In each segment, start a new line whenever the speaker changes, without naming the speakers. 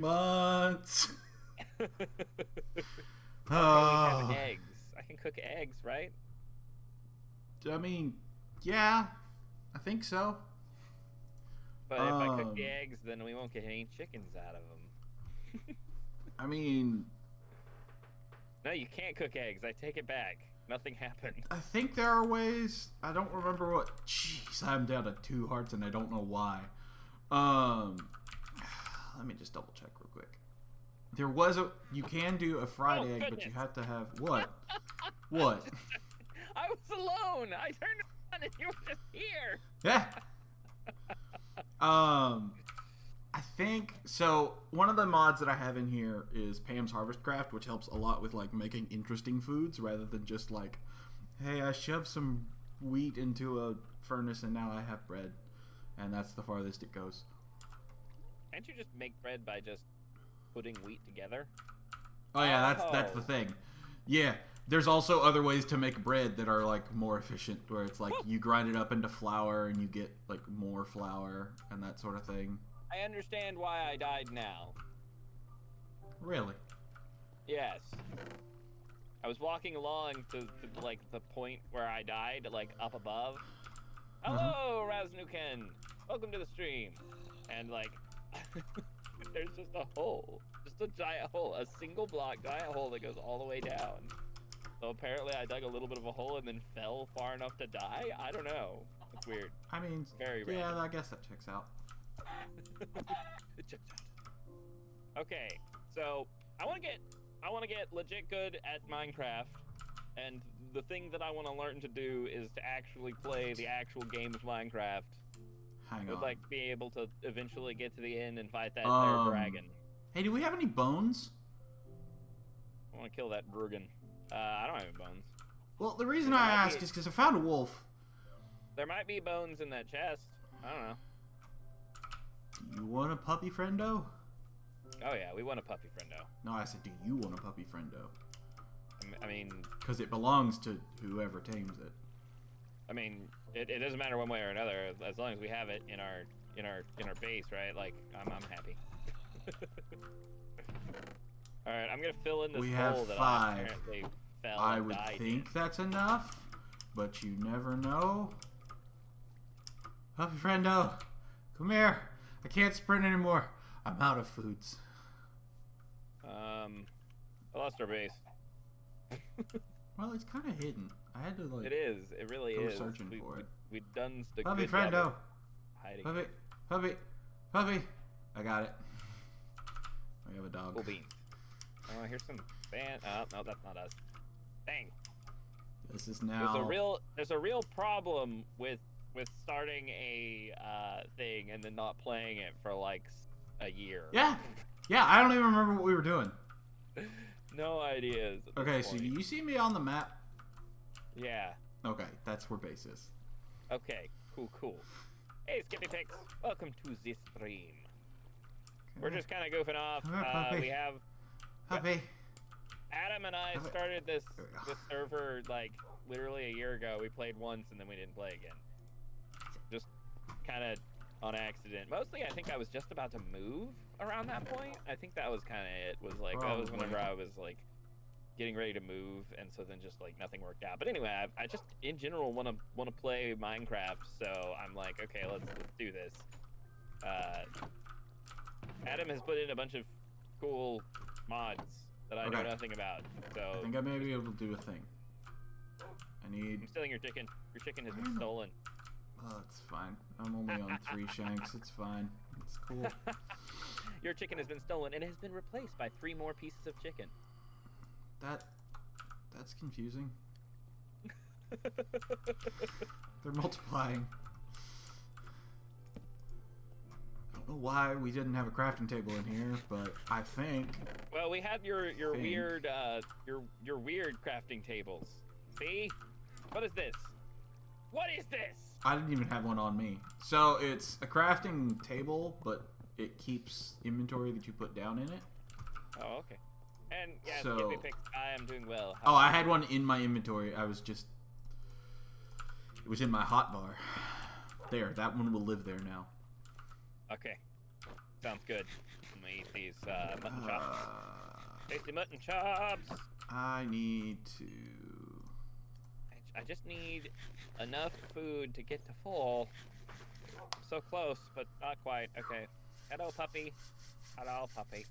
Months.
Okay, we have eggs. I can cook eggs, right?
I mean, yeah, I think so.
But if I cook the eggs, then we won't get any chickens out of them.
I mean,
No, you can't cook eggs. I take it back. Nothing happened.
I think there are ways. I don't remember what. Jeez, I'm down to 2 hearts and I don't know why. Let me just double check real quick. There was a. You can do a fried egg,
goodness.
but you have to have what? What?
I was alone. I turned around and you were just here.
Yeah. I think so. One of the mods that I have in here is Pam's Harvest Craft, which helps a lot with like making interesting foods rather than just like, hey, I shoved some wheat into a furnace and now I have bread, and that's the farthest it goes.
Can't you just make bread by just putting wheat together?
Oh yeah, that's the thing. Yeah, there's also other ways to make bread that are like more efficient, where it's like you grind it up into flour and you get like more flour and that sort of thing.
I understand why I died now.
Really?
Yes. I was walking along to like the point where I died, like up above. Hello, Raznuken. Welcome to the stream. And like, there's just a hole, just a giant hole, a single block giant hole that goes all the way down. So apparently I dug a little bit of a hole and then fell far enough to die. I don't know. It's weird.
I mean,
Very
yeah,
random.
I guess that checks out.
It checks out. Okay, so I want to get legit good at Minecraft, and the thing that I want to learn to do is to actually play the actual game of Minecraft.
Hang
Would
on.
like be able to eventually get to the end and fight that there dragon.
Hey, do we have any bones?
I want to kill that dragon. I don't have any bones.
Well, the reason
There
I
might
ask
be-
is because I found a wolf.
There might be bones in that chest. I don't know.
Do you want a puppy, friendo?
Oh yeah, we want a puppy friendo.
No, I said, do you want a puppy, friendo?
I mean,
Because it belongs to whoever tames it.
it doesn't matter one way or another as long as we have it in our base, right? Like I'm happy. All right, I'm gonna fill in this
We
hole
have
that
5.
I apparently fell
I
and
would
died
think that's enough, but you never know. Puppy, friendo, come here. I can't sprint anymore. I'm out of foods.
I lost our base.
Well, it's kind of hidden. I had to like.
It is. It really
go
is.
searching for it.
We've done the
Puppy,
good job
friendo.
of hiding.
Puppy,
it.
puppy, puppy. I got it. We have a dog.
Cool beans. Oh, here's some fan. No, that's not us. Dang.
This is now.
There's a real problem with starting a thing and then not playing it for like a year.
Yeah, yeah. I don't even remember what we were doing.
No ideas. at this
Okay, so
point.
you see me on the map.
Yeah.
Okay, that's where base is.
Okay. Cool. Hey, Skippy Pix. Welcome to the stream. We're just kind of goofing off.
Come here, puppy.
We have
Puppy.
Adam and I
Puppy.
started this
There we go.
server like literally a year ago. We played once and then we didn't play again. Just kind of on accident. Mostly, I think I was just about to move around that point. I think that was kind of it. Was like that was
Probably.
whenever I was like getting ready to move, and so then just like nothing worked out. But anyway, I just in general want to play Minecraft, so I'm like, okay, let's do this. Adam has put in a bunch of cool mods that I know
Okay.
nothing about. So
I think I may be able to do a thing. I need.
I'm stealing your chicken. Your chicken has
Where
been
in the-
stolen.
Oh, it's fine. I'm only on 3 shanks. It's fine. It's cool.
Your chicken has been stolen and has been replaced by 3 more pieces of chicken.
That's confusing. They're multiplying. I don't know why we didn't have a crafting table in here, but I think.
Well, we have your
Thing.
weird your weird crafting tables. See? What is this? What is this?
I didn't even have one on me. So it's a crafting table, but it keeps inventory that you put down in it.
Oh, okay. And yeah,
So-
Skippy Pix, I am doing well.
Oh, I had one in my inventory. It was in my hotbar. There, that one will live there now.
Okay. Sounds good. me eat these mutton chops. Tasty mutton chops.
I need to...
I just need enough food to get to full. I'm so close, but not quite. Okay. Hello, puppy. Hello, puppy.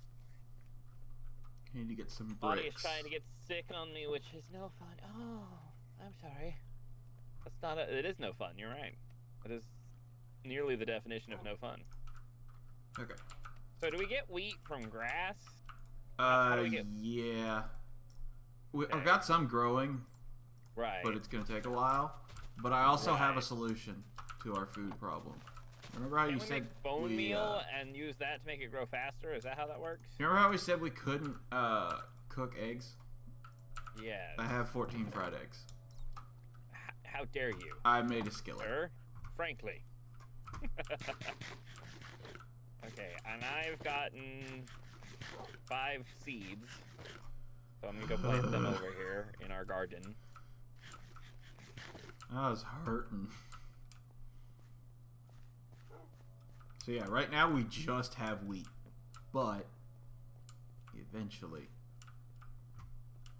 I need to get some bricks.
Body is trying to get sick on me, which is no fun. Oh, I'm sorry. That's not a... It is no fun. You're right. It is nearly the definition of no fun.
Okay.
So do we get wheat from grass? How do we get...
Yeah.
Okay.
I've got some growing.
Right.
But it's going to take a while. But I also have a solution to our food problem. Remember how you said
make bone meal and use that to make it grow faster? Is that how that works?
Remember how we said we couldn't cook eggs?
Yes.
I have 14 fried eggs.
How dare you?
I made a skillet.
Sir? Frankly. Okay, and I've gotten 5 seeds. So I'm gonna go plant them over here in our garden.
I was hurting. So yeah, right now we just have wheat. But eventually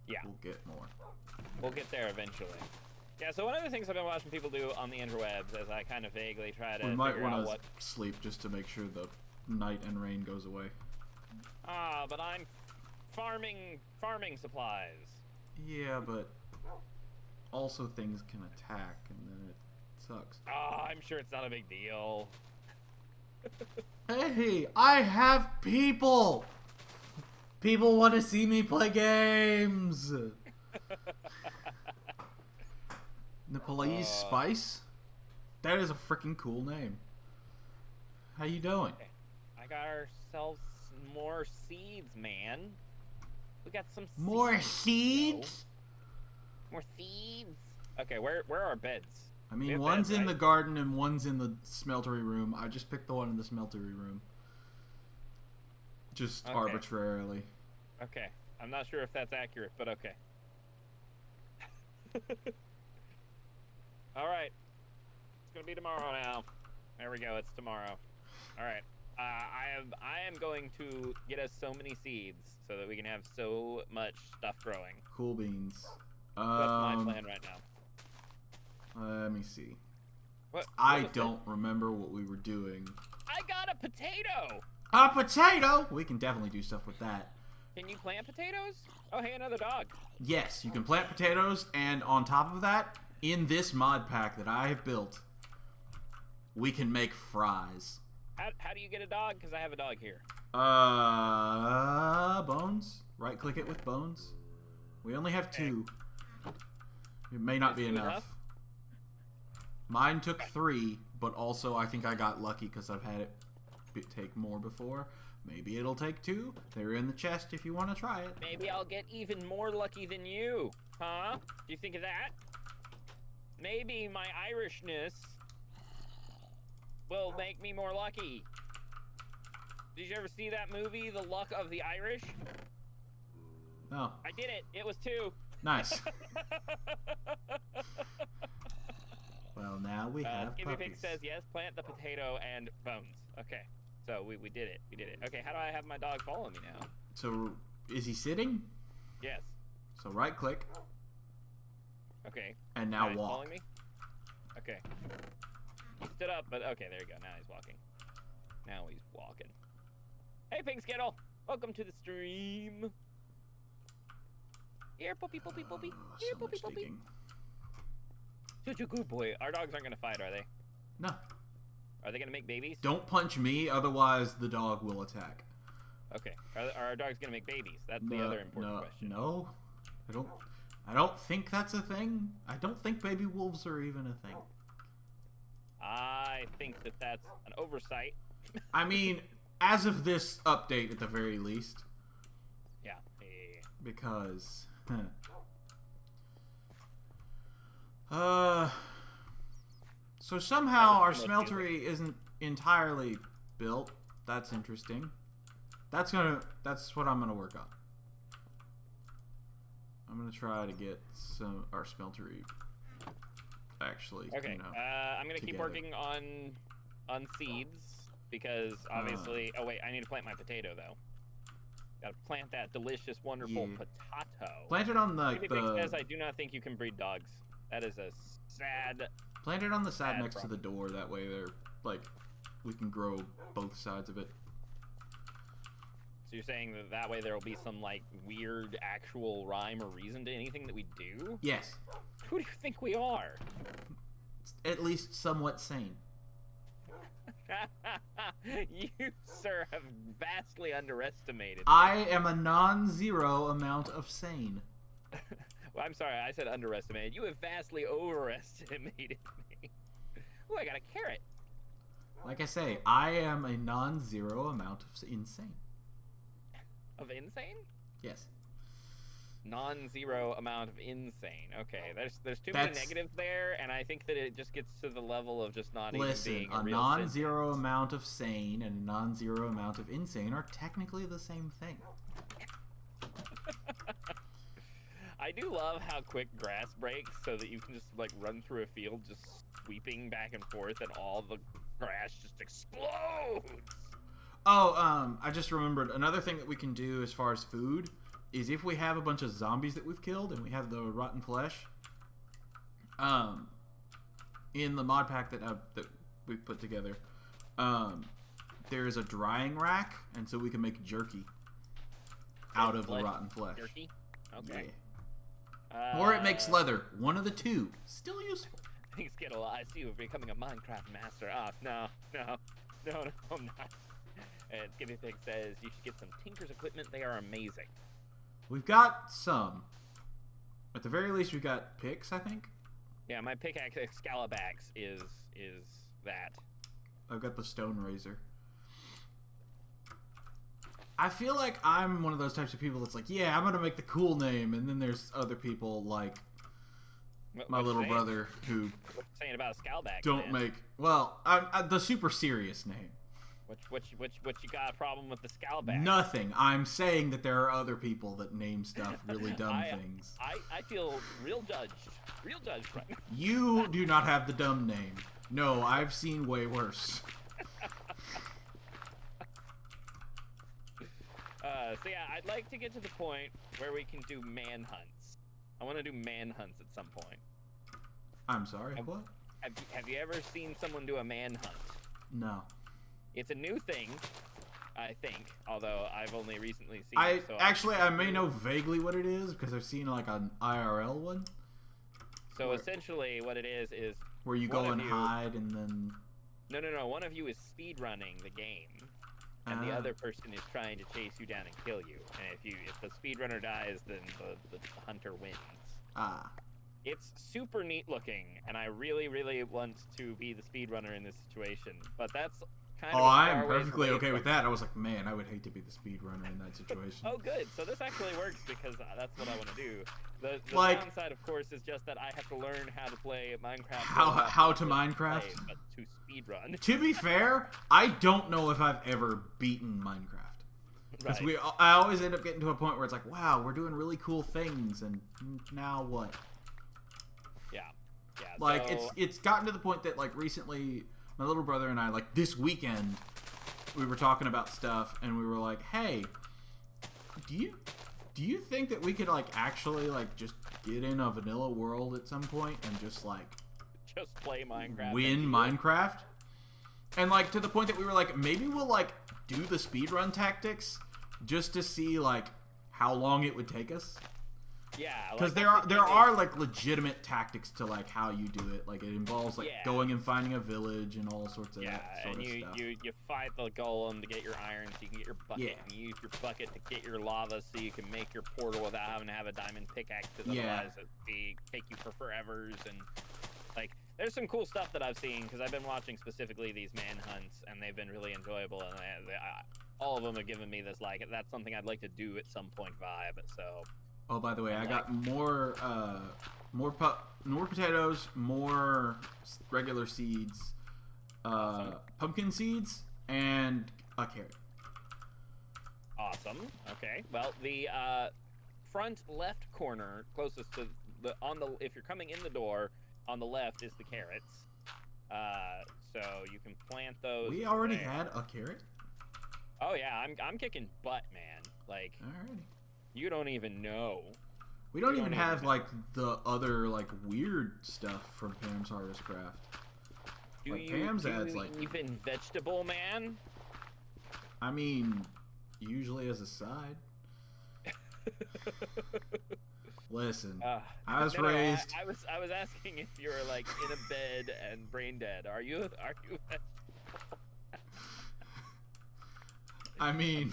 we'll get more.
We'll get there eventually. Yeah, so one of the things I've been watching people do on the interwebs as I kind of vaguely try to figure out what...
sleep just to make sure the night and rain goes away.
Ah, but I'm farming supplies.
Yeah, but also things can attack and then it sucks.
Ah, I'm sure it's not a big deal.
Hey, I have people! People want to see me play games! Nepalese Spice? That is a freaking cool name. How you doing?
Okay. I got ourselves more seeds, man. We got some seeds.
More seeds?
More seeds. Okay, where are our beds?
I mean, one's in the garden and one's in the smeltery room. I just picked the one in the smeltery room. Just arbitrarily.
Okay. I'm not sure if that's accurate, but okay. Alright. It's gonna be tomorrow now. There we go, it's tomorrow. Alright. I am going to get us so many seeds so that we can have so much stuff growing.
Cool beans.
That's my plan right now.
Let me see.
What
I don't remember what we were doing.
I got a potato!
A potato! We can definitely do stuff with that.
Can you plant potatoes? Oh, hey, another dog.
Yes, you can plant potatoes, and on top of that, in this mod pack that I have built, we can make fries.
How do you get a dog? Because I have a dog here.
Bones. Right-click it with bones. We only have 2. It may not be enough. Mine took 3, but also I think I got lucky because I've had it take more before. Maybe it'll take 2. They're in the chest if you want to try it.
Maybe I'll get even more lucky than you. Huh? Do you think of that? Maybe my Irishness will make me more lucky. Did you ever see that movie, The Luck of the Irish?
No.
I did it. It was 2.
Nice. Well, now we have
Skippy
puppies.
Pig says yes, plant the potato and bones. Okay. So we did it. We did it. Okay, how do I have my dog follow me now?
So, is he sitting?
Yes.
So right click.
Okay.
And now
he's
walk.
following me? Okay. He stood up, but okay, there you go. Now he's walking. Now he's walking. Hey, Pig Skittle! Welcome to the stream. Here, puppy, puppy, puppy. Here,
So
puppy,
much
puppy.
digging.
Such a good boy. Our dogs aren't gonna fight, are they?
No.
Are they gonna make babies?
Don't punch me, otherwise the dog will attack.
Okay. Are our dogs gonna make babies? That's the other important question.
No. I don't think that's a thing. I don't think baby wolves are even a thing.
I think that that's an oversight.
I mean, as of this update at the very least.
Yeah.
Because so somehow our smeltery isn't entirely built. That's interesting. That's what I'm gonna work on. I'm gonna try to get our smeltery actually.
Okay.
You know,
I'm gonna keep working on seeds. because obviously... oh, wait, I need to plant my potato, though. Gotta plant that delicious, wonderful potato.
Plant it on the...
says I do not think you can breed dogs. That is a sad...
Plant it on the side next
problem.
to the door. That way they're, like, we can grow both sides of it.
So you're saying that way there will be some, like, weird actual rhyme or reason to anything that we do?
Yes.
Who do you think we are?
At least somewhat sane.
You, sir, have vastly underestimated.
I am a non-zero amount of sane.
Well, I'm sorry, I said underestimated. You have vastly overestimated me. Ooh, I got a carrot.
Like I say, I am a non-zero amount of insane.
Of insane?
Yes.
Non-zero amount of insane. Okay, there's too many negatives there, and I think that it just gets to the level of just not even being a real
non-zero
sentence.
amount of sane and a non-zero amount of insane are technically the same thing.
I do love how quick grass breaks so that you can just like run through a field just sweeping back and forth and all the grass just explodes.
Oh, I just remembered another thing that we can do as far as food is if we have a bunch of zombies that we've killed and we have the rotten flesh, in the mod pack that we put together, there is a drying rack, and so we can make jerky out of the rotten flesh.
Jerky? Okay.
Yeah. Or it makes leather. One of the two. Still useful.
Thanks, Skittle. I see you're becoming a Minecraft master. Oh, no, I'm not. And Skippy Pig says you should get some Tinker's equipment. They are amazing.
We've got some. At the very least, we've got picks, I think.
Yeah, my pickaxe Excalibax is that.
I've got the stone razor. I feel like I'm one of those types of people that's like, yeah, I'm gonna make the cool name, and then there's other people like my little brother who
what you saying about Excalibax?
Don't
man?
make well, I'm the super serious name.
What you got a problem with the Excalibax?
Nothing. I'm saying that there are other people that name stuff really dumb things.
I feel real judged right now.
You do not have the dumb name. No, I've seen way worse.
So yeah, I'd like to get to the point where we can do manhunts. I want to do manhunts at some point.
I'm sorry, what?
Have you ever seen someone do a manhunt?
No.
It's a new thing, I think, although I've only recently seen it. So
I may know vaguely what it is because I've seen like an IRL one.
So essentially what it is
where you go and hide and then...
No. One of you is speedrunning the game. And the other person is trying to chase you down and kill you. And if the speedrunner dies, then the hunter wins. It's super neat looking, and I really, really want to be the speedrunner in this situation. But that's kind of
I'm perfectly okay with that. I was like, man, I would hate to be the speedrunner in that situation.
Oh, good. So this actually works because that's what I want to do. The downside, of course, is just that I have to learn how to play Minecraft.
How to Minecraft?
But to speedrun.
To be fair, I don't know if I've ever beaten Minecraft. Because I always end up getting to a point where it's like, wow, we're doing really cool things, and now what?
Yeah.
Like, it's gotten to the point that, like, recently, my little brother and I, like, this weekend, we were talking about stuff, and we were like, hey, do you think that we could, like, actually, like, just get in a vanilla world at some point and just, like...
Just play Minecraft.
Win Minecraft? And, like, to the point that we were like, maybe we'll, like, do the speedrun tactics just to see, like, how long it would take us.
Yeah.
Because there are, like, legitimate tactics to, like, how you do it. Like, it involves, like, going and finding a village and all sorts of that sort of stuff.
You fight the golem to get your iron so you can get your bucket. And you use your bucket to get your lava so you can make your portal without having to have a diamond pickaxe, because otherwise it'd take you for forevers. And, like, there's some cool stuff that I've seen, because I've been watching specifically these manhunts, and they've been really enjoyable, and all of them have given me this, like, that's something I'd like to do at some point vibe, so...
Oh, by the way, I got more potatoes, more regular seeds, pumpkin seeds, and a carrot.
Awesome. Okay. Well, the front left corner, closest to if you're coming in the door, on the left is the carrots. So you can plant those.
We already
there.
had a carrot?
Oh yeah, I'm kicking butt, man. Like,
Alrighty.
you don't even know.
We don't even have like the other like weird stuff from Pam's Harvest Craft. Like Pam's adds like
even vegetable, man?
I mean, usually as a side. Listen, I was raised.
I was asking if you were like in a bed and brain dead. Are you?
I mean,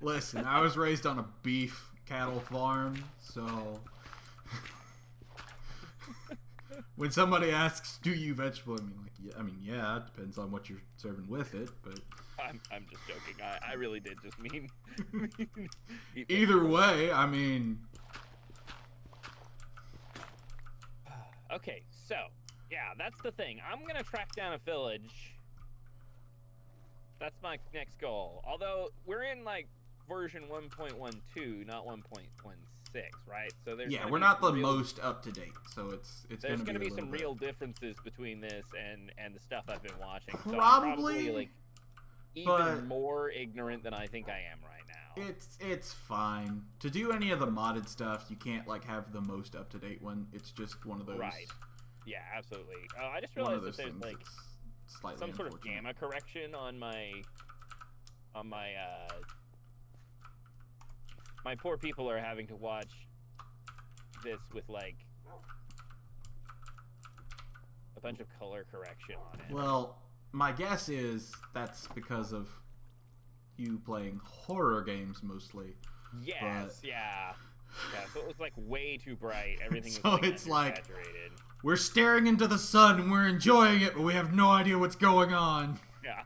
listen, I was raised on a beef cattle farm, so when somebody asks, "Do you vegetable?" I mean, yeah, it depends on what you're serving with it, but
I'm just joking. I really did just mean.
Either way, I mean.
Okay, so yeah, that's the thing. I'm gonna track down a village. That's my next goal. Although we're in like version 1.12, not 1.16, right? So there's
we're not the most up to date. So it's
there's
gonna
be
some
real differences between this and the stuff I've been watching.
Probably,
so I'm probably like even more ignorant than I think I am right now.
It's fine to do any of the modded stuff. You can't like have the most up to date one. It's just one of those.
Right. Yeah, absolutely. I just realized that there's like some sort of gamma correction on my my poor people are having to watch this with like a bunch of color correction on it.
Well, my guess is that's because of you playing horror games mostly.
Yes, yeah, so it was like way too bright. Everything
so
was like
it's like
saturated.
We're staring into the sun and we're enjoying it, but we have no idea what's going on.
Yeah,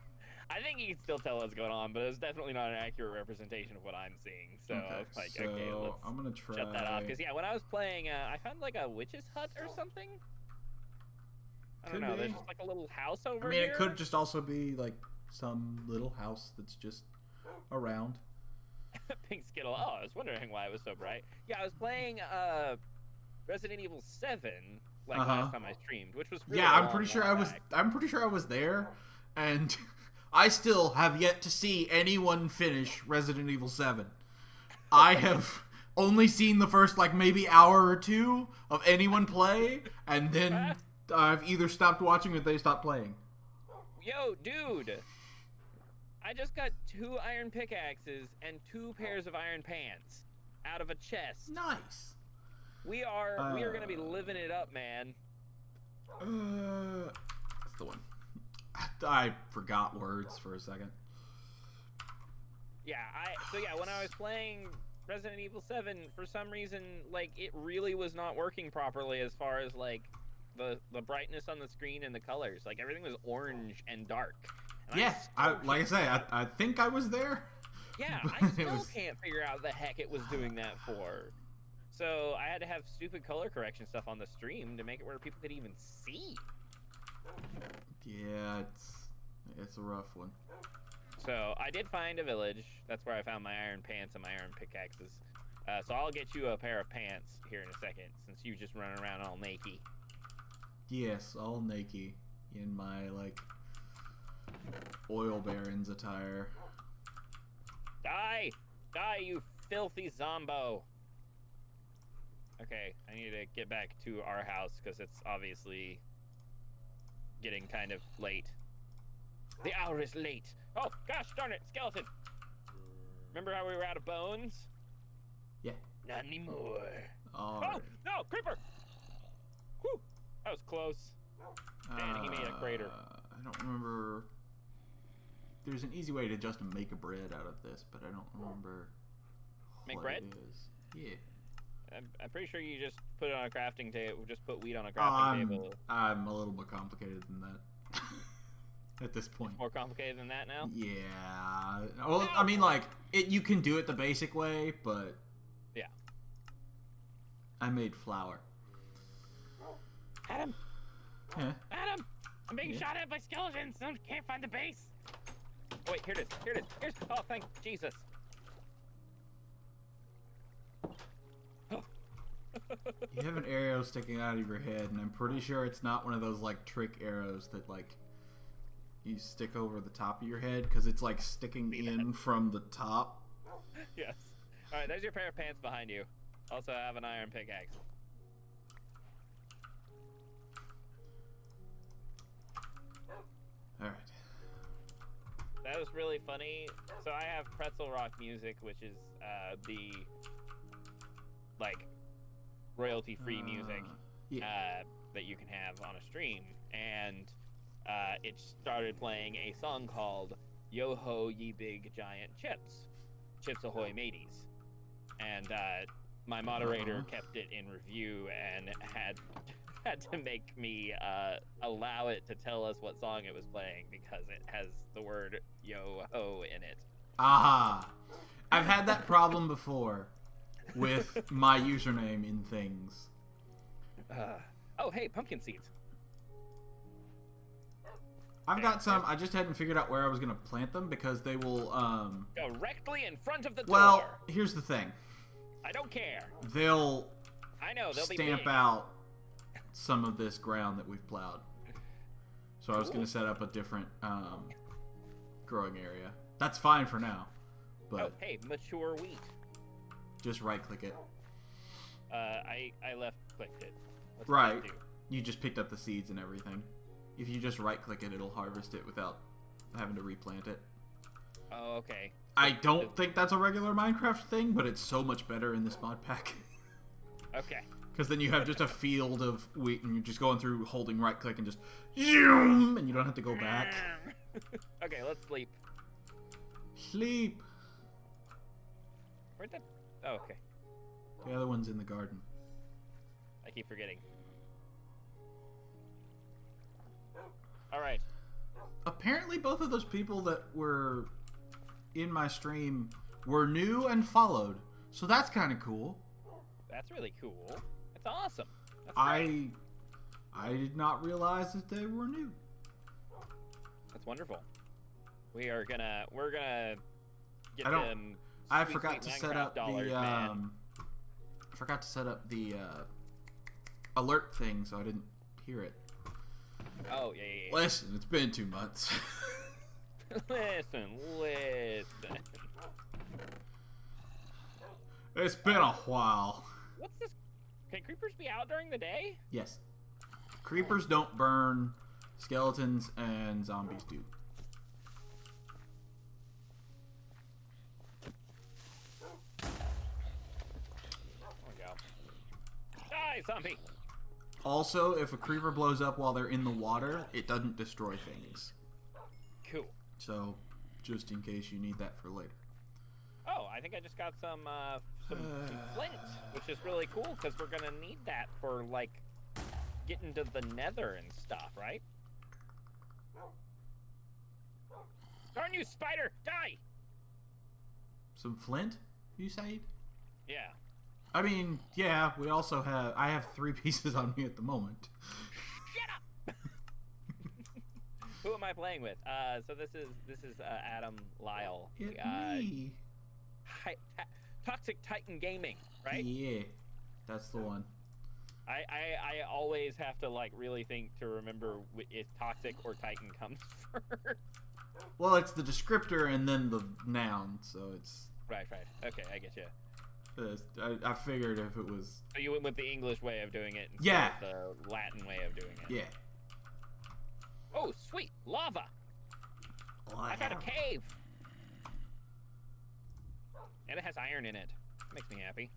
I think you can still tell what's going on, but it's definitely not an accurate representation of what I'm seeing. So okay, let's
I'm gonna try.
Shut that off, because yeah, when I was playing, I found like a witch's hut or something. I don't know. There's just like a little house over here.
I mean, it could just also be like some little house that's just around.
Pink Skittle. Oh, I was wondering why it was so bright. Yeah, I was playing Resident Evil 7 last time I streamed, which was really
I'm pretty sure I was there, and I still have yet to see anyone finish Resident Evil 7. I have only seen the first like maybe hour or two of anyone play, and then I've either stopped watching or they stopped playing.
Yo, dude, I just got 2 iron pickaxes and 2 pairs of iron pants out of a chest.
Nice.
We are gonna be living it up, man.
That's the one. I forgot words for a second.
Yeah, when I was playing Resident Evil 7, for some reason, like, it really was not working properly as far as like the brightness on the screen and the colors. Like, everything was orange and dark. And
I think I was there.
Yeah, I still can't figure out the heck it was doing that for. So I had to have stupid color correction stuff on the stream to make it where people could even see.
Yeah, it's a rough one.
So I did find a village. That's where I found my iron pants and my iron pickaxes. So I'll get you a pair of pants here in a second, since you just run around all naked.
Yes, all naked in my like oil barons attire.
Die, you filthy zombo. Okay, I need to get back to our house because it's obviously getting kind of late. The hour is late. Oh, gosh darn it, skeleton. Remember how we were out of bones?
Yeah.
Not anymore.
Oh,
no, creeper. Whew, that was close. Man, he made a crater.
I don't remember. There's an easy way to just make a bread out of this, but I don't remember
Make
what
bread?
it is. Yeah.
I'm pretty sure you just put it on a crafting table. Just put wheat on a crafting table.
I'm a little more complicated than that. At this point.
It's more complicated than that now?
Yeah. Well, I mean, like, you can do it the basic way, but...
Yeah.
I made flour.
Adam!
Yeah?
Adam! I'm being shot at by skeletons! I can't find the base! Oh, wait, here it is. Oh, thank Jesus.
You have an arrow sticking out of your head, and I'm pretty sure it's not one of those, like, trick arrows that, like, you stick over the top of your head because it's like sticking in from the top.
Yes. All right, there's your pair of pants behind you. Also have an iron pickaxe.
All right.
That was really funny. So I have Pretzel Rock Music, which is the like royalty-free music that you can have on a stream, and it started playing a song called "Yo Ho Ye Big Giant Chips, Chips Ahoy Mateys," and my moderator kept it in review and had to make me allow it to tell us what song it was playing because it has the word "yo ho" in it.
Aha! I've had that problem before with my username in things.
Oh, hey, pumpkin seeds.
I've got some. I just hadn't figured out where I was going to plant them because they will...
Directly in front of the door.
Well, here's the thing.
I don't care.
They'll
be
stamp
big.
out some of this ground that we've plowed. So I was going to set up a different growing area. That's fine for now. But
oh, hey, mature wheat.
Just right-click it.
I left-clicked it. What's
right.
that do?
You just picked up the seeds and everything. If you just right-click it, it'll harvest it without having to replant it.
Oh, okay.
I don't think that's a regular Minecraft thing, but it's so much better in this mod pack.
Okay.
Because then you have just a field of wheat, and you're just going through holding right-click and just zoom, and you don't have to go back.
Okay, let's sleep.
Sleep.
Where'd that... Oh, okay.
The other one's in the garden.
I keep forgetting. Alright.
Apparently both of those people that were in my stream were new and followed. So that's kind of cool.
That's really cool. That's awesome. That's great.
I did not realize that they were new.
That's wonderful. We're gonna get them.
I forgot to set up
dollars,
the
man.
I forgot to set up the alert thing, so I didn't hear it.
Oh yeah.
Listen, it's been 2 months.
Listen.
It's been a while.
What's this? Can creepers be out during the day?
Yes. Creepers don't burn. Skeletons and zombies do.
There we go. Die, zombie!
Also, if a creeper blows up while they're in the water, it doesn't destroy things.
Cool.
So, just in case you need that for later.
Oh, I think I just got some flint, which is really cool because we're gonna need that for like getting to the nether and stuff, right? Darn you, spider! Die!
Some flint, you say?
Yeah.
I mean, yeah, we also have... I have 3 pieces on me at the moment.
Shut up! Who am I playing with? So this is Adam Lyle.
It's me.
Toxic Titan Gaming, right?
Yeah, that's the one.
I always have to like really think to remember if Toxic or Titan comes first.
Well, it's the descriptor and then the noun, so it's...
Right. Okay, I get you.
I figured if it was...
So you went with the English way of doing it instead of the Latin way of doing it.
Yeah.
Oh, sweet! Lava! I found a cave! And it has iron in it. Makes me happy.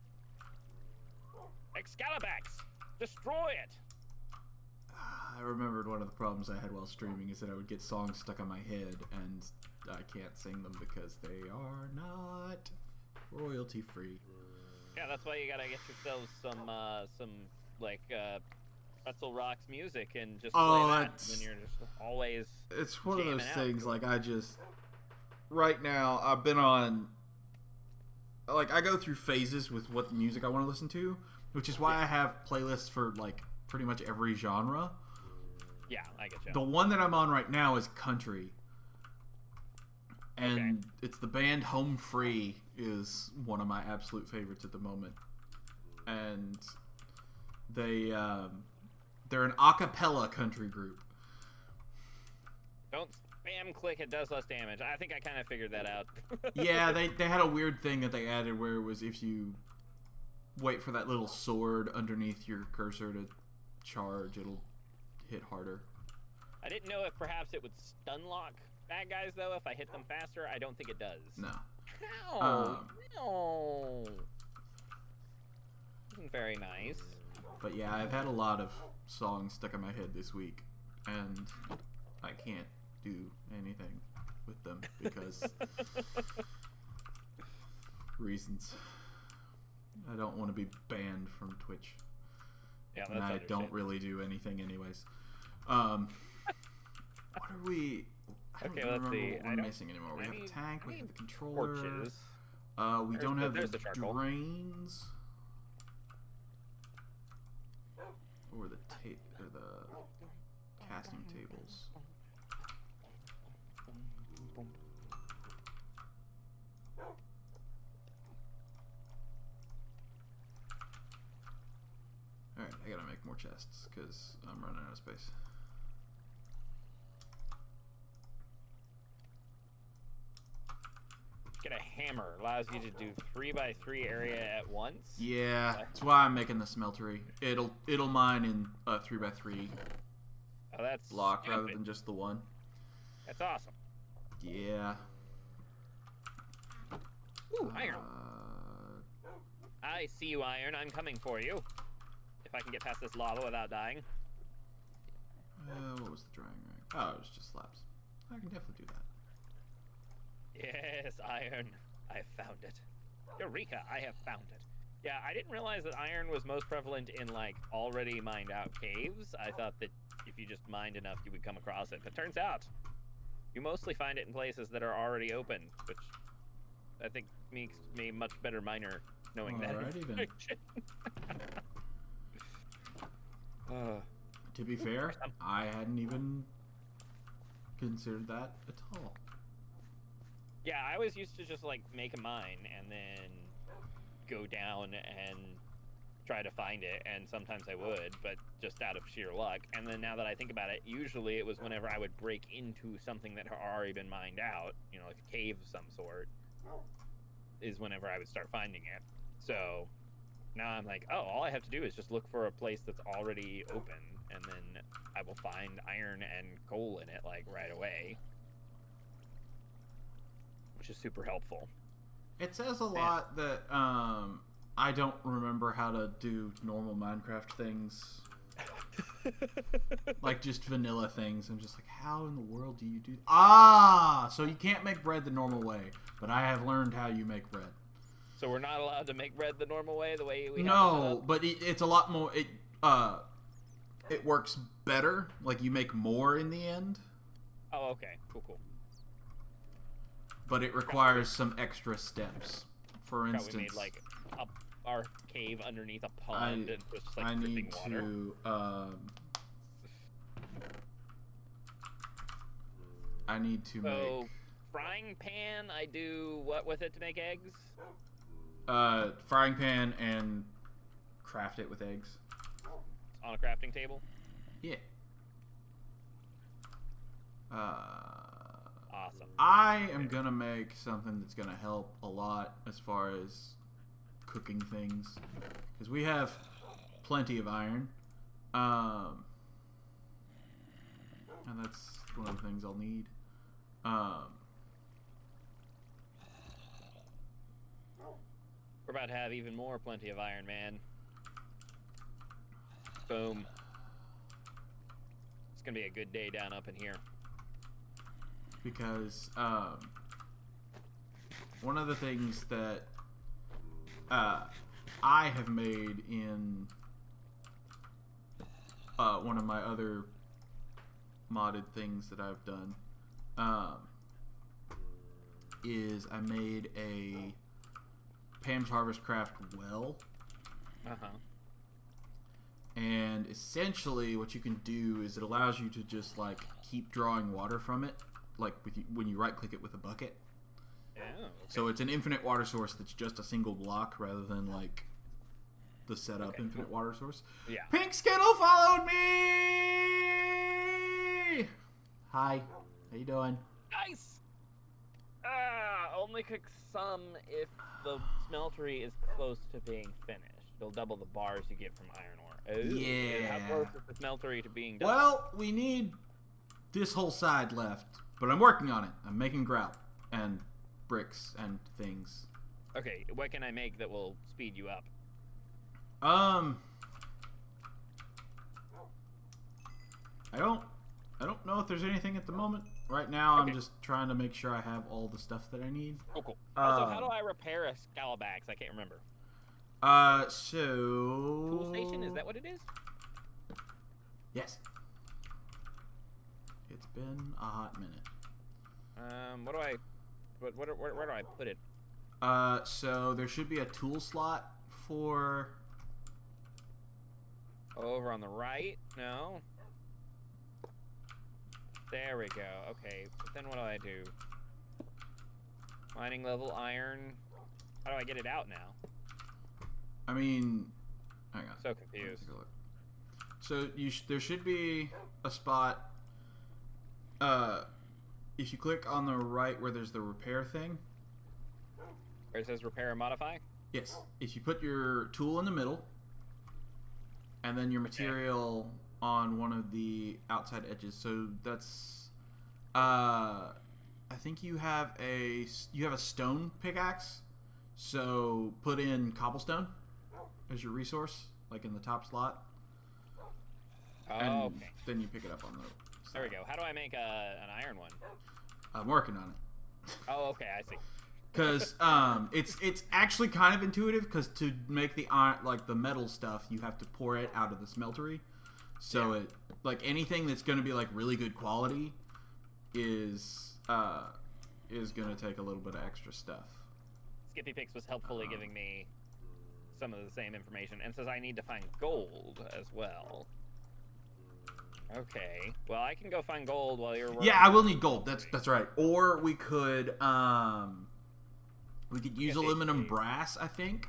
Excalibax! Destroy it!
I remembered one of the problems I had while streaming is that I would get songs stuck on my head, and I can't sing them because they are not royalty free.
Yeah, that's why you gotta get yourselves some like Pretzel Rocks music and just play that when you're just always.
It's one of those
out.
things. Like right now I've been on. Like I go through phases with what music I want to listen to, which is why I have playlists for like pretty much every genre.
Yeah, I get you.
The one that I'm on right now is country. And it's the band Home Free is one of my absolute favorites at the moment. And they're an a cappella country group.
Don't spam click, it does less damage. I think I kind of figured that out.
Yeah, they had a weird thing that they added where it was if you wait for that little sword underneath your cursor to charge, it'll hit harder.
I didn't know if perhaps it would stun lock bad guys, though, if I hit them faster. I don't think it does.
No.
No. Isn't very nice.
But yeah, I've had a lot of songs stuck in my head this week, and I can't do anything with them because reasons. I don't want to be banned from Twitch.
Yeah, that's
and I don't really do anything anyways. What are we... I don't
Okay, let's
remember
see.
what we're missing anymore. We have a tank, we have the controller.
Torches.
We don't have the
charcoal.
drains. Or the casting tables. Alright, I gotta make more chests because I'm running out of space.
Get a hammer. Allows you to do 3x3 area at once.
Yeah, that's why I'm making the smeltery. It'll mine in a 3x3
that's
block
stupid.
rather than just the one.
That's awesome.
Yeah.
Ooh, iron. I see you, iron. I'm coming for you. If I can get past this lava without dying.
What was the drying rack? Oh, it was just slabs. I can definitely do that.
Yes, iron. I found it. Eureka, I have found it. Yeah, I didn't realize that iron was most prevalent in, like, already mined out caves. I thought that if you just mined enough, you would come across it. But turns out, you mostly find it in places that are already open, which I think makes me a much better miner knowing that information.
To be fair, I hadn't even considered that at all.
Yeah, I was used to just, like, make a mine and then go down and try to find it, and sometimes I would, but just out of sheer luck. And then now that I think about it, usually it was whenever I would break into something that had already been mined out, you know, like a cave of some sort, is whenever I would start finding it. So now I'm like, oh, all I have to do is just look for a place that's already open, and then I will find iron and coal in it, like, right away. Which is super helpful.
It says a lot that I don't remember how to do normal Minecraft things. Like just vanilla things. I'm just like, how in the world do you do... Ah! So you can't make bread the normal way, but I have learned how you make bread.
So we're not allowed to make bread the normal way, the way we have
No, but it's a lot more... It works better. Like you make more in the end.
Oh, okay. Cool.
But it requires some extra steps. For instance,
we made like our cave underneath a pond and just like dripping water.
I need to make
frying pan. I do what with it to make eggs?
Frying pan and craft it with eggs.
On a crafting table?
Yeah.
Awesome.
I am gonna make something that's gonna help a lot as far as cooking things, because we have plenty of iron, and that's one of the things I'll need.
We're about to have even more plenty of iron, man. Boom. It's gonna be a good day down up in here.
Because one of the things that I have made in one of my other modded things that I've done is I made a Pam's Harvest Craft well. And essentially what you can do is it allows you to just like keep drawing water from it, like when you right click it with a bucket.
Oh, okay.
So it's an infinite water source that's just a single block rather than like the setup infinite water source.
Yeah.
Pink Skittle followed me! Hi. How you doing?
Nice! Only cook some if the smeltery is close to being finished. It'll double the bars you get from iron ore. Ooh.
Yeah.
How close is the smeltery to being done?
Well, we need this whole side left, but I'm working on it. I'm making grout and bricks and things.
Okay, what can I make that will speed you up?
I don't know if there's anything at the moment. Right now, I'm just trying to make sure I have all the stuff that I need.
Oh, cool. Also, how do I repair a Scalabax? I can't remember.
So...
Tool station? Is that what it is?
Yes. It's been a hot minute.
Where do I put it?
So there should be a tool slot for...
Over on the right? No. There we go. Okay, but then what do I do? Mining level iron. How do I get it out now?
I mean... Hang on.
So confused.
So there should be a spot... if you click on the right where there's the repair thing...
Where it says repair and modify?
Yes. If you put your tool in the middle, and then your material on one of the outside edges. So that's, I think you have a stone pickaxe. So put in cobblestone as your resource, like in the top slot.
Oh,
and
okay.
Then you pick it up on the side.
There we go. How do I make an iron one?
I'm working on it.
Oh, okay, I see.
Because it's actually kind of intuitive. Because to make the the metal stuff, you have to pour it out of the smeltery. So it like anything that's going to be like really good quality is going to take a little bit of extra stuff.
Skippy Pix was helpfully giving me some of the same information and says I need to find gold as well. Okay. Well, I can go find gold while you're working.
Yeah, I will need gold. That's right. Or we could use aluminum brass, I think.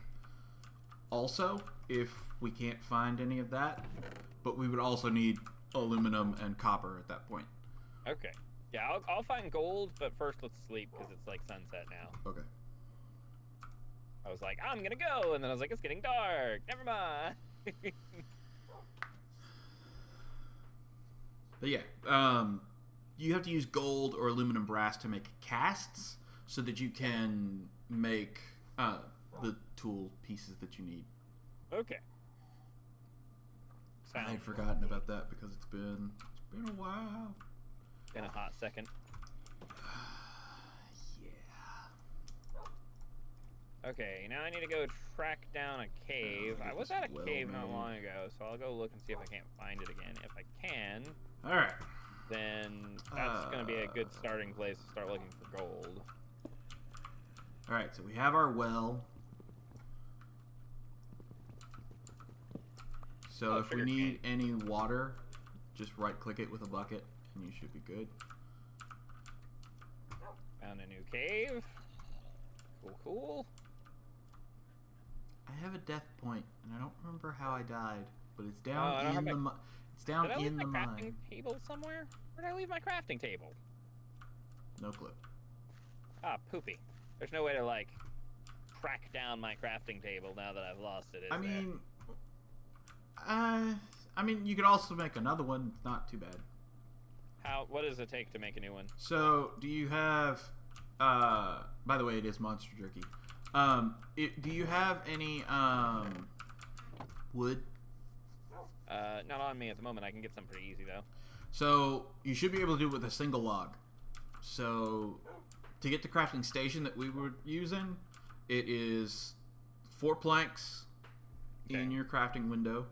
Also, if we can't find any of that, but we would also need aluminum and copper at that point.
Okay. Yeah, I'll find gold, but first let's sleep because it's like sunset now.
Okay.
I was like, I'm gonna go, and then I was like, it's getting dark. Never mind.
But yeah, you have to use gold or aluminum brass to make casts so that you can make the tool pieces that you need.
Okay.
I had forgotten about that because it's been a while.
Been a hot second.
Yeah.
Okay, now I need to go track down a cave. I was at a cave not long ago, so I'll go look and see if I can't find it again. If I can,
alright,
then that's going to be a good starting place to start looking for gold.
Alright, so we have our well. So if we need any water, just right click it with a bucket and you should be good.
Found a new cave. Cool.
I have a death point and I don't remember how I died, but it's down in the mine.
Did I leave my crafting table somewhere? Where did I leave my crafting table?
No clue.
Ah, poopy. There's no way to like track down my crafting table now that I've lost it.
I mean, you could also make another one. It's not too bad.
What does it take to make a new one?
So, do you have? By the way, it is monster jerky. Do you have any wood?
Not on me at the moment. I can get some pretty easy though.
So you should be able to do it with a single log. So to get the crafting station that we were using, it is 4 planks in your crafting window,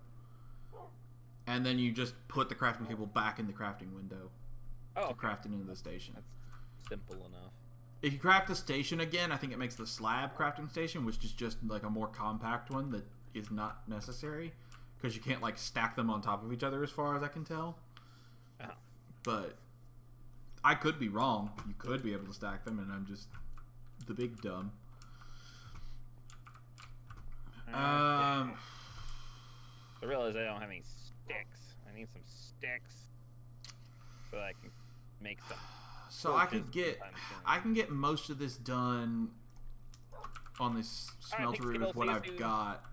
and then you just put the crafting table back in the crafting window to craft it into the station.
That's simple enough.
If you craft the station again, I think it makes the slab crafting station, which is just like a more compact one that is not necessary because you can't like stack them on top of each other as far as I can tell.
Oh.
But I could be wrong. You could be able to stack them, and I'm just the big dumb.
I realize I don't have any sticks. I need some sticks so that I can make some
So I can get most of this done on this smeltery with what I've got.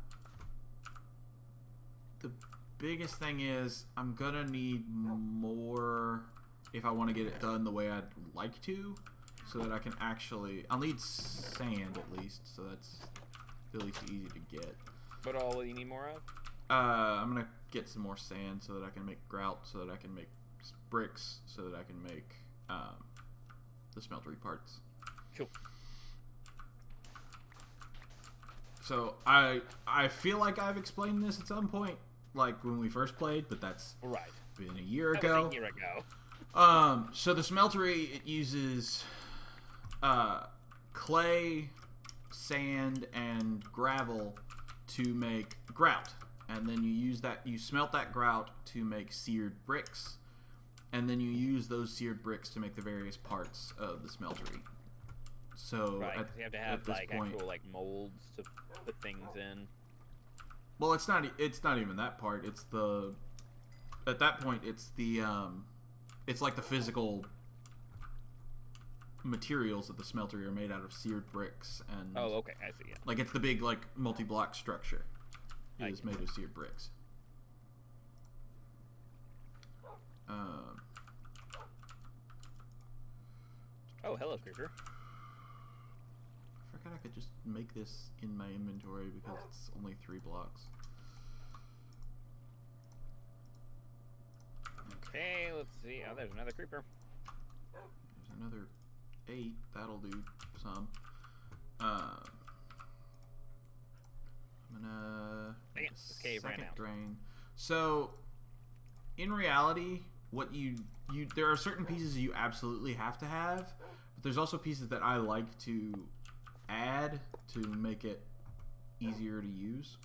The biggest thing is I'm gonna need more if I want to get it done the way I'd like to, so that I can actually. I'll need sand at least, so that's at least easy to get.
What all will you need more of?
I'm gonna get some more sand so that I can make grout, so that I can make bricks, so that I can make the smeltery parts.
Cool.
So I feel like I've explained this at some point, like when we first played, but that's been a year ago. So the smeltery, it uses clay, sand, and gravel to make grout, and then you smelt that grout to make seared bricks, and then you use those seared bricks to make the various parts of the smeltery. So
you have to have like actual like molds to put things in.
Well, it's not even that part. It's at that point it's it's like the physical materials of the smeltery are made out of seared bricks and.
Oh, okay, I see. Yeah.
Like it's the big like multi-block structure is made of seared bricks.
Oh, hello, creeper.
I forgot I could just make this in my inventory because it's only 3 blocks.
Okay, let's see. Oh, there's another creeper.
There's another 8. That'll do some. I'm gonna make a second drain. So, in reality, what there are certain pieces you absolutely have to have, but there's also pieces that I like to add to make it easier to use.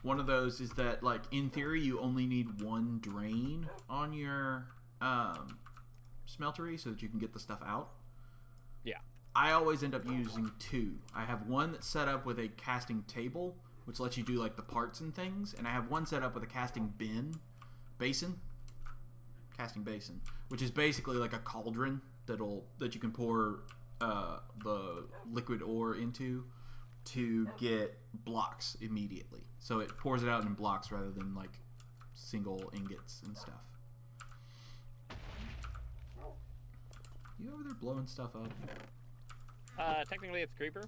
One of those is that, like, in theory, you only need 1 drain on your smeltery so that you can get the stuff out.
Yeah.
I always end up using 2. I have one that's set up with a casting table, which lets you do like the parts and things, and I have one set up with a casting basin, which is basically like a cauldron that you can pour the liquid ore into to get blocks immediately. So it pours it out in blocks rather than like single ingots and stuff. You over there blowing stuff up?
Technically it's creeper.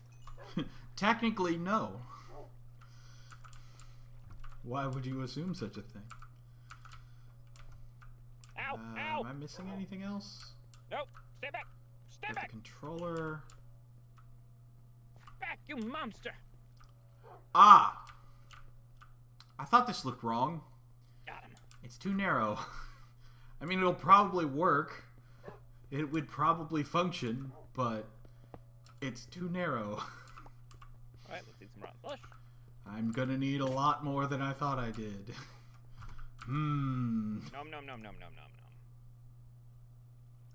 Technically, no. Why would you assume such a thing?
Ow! Ow!
Am I missing anything else?
Nope. Stay back. Stay back.
The controller.
Back, you monster.
Ah! I thought this looked wrong.
Got him.
It's too narrow. I mean, it'll probably work. It would probably function, but it's too narrow.
Alright, let's eat some rotten flesh.
I'm gonna need a lot more than I thought I did.
Nom nom nom nom nom nom nom.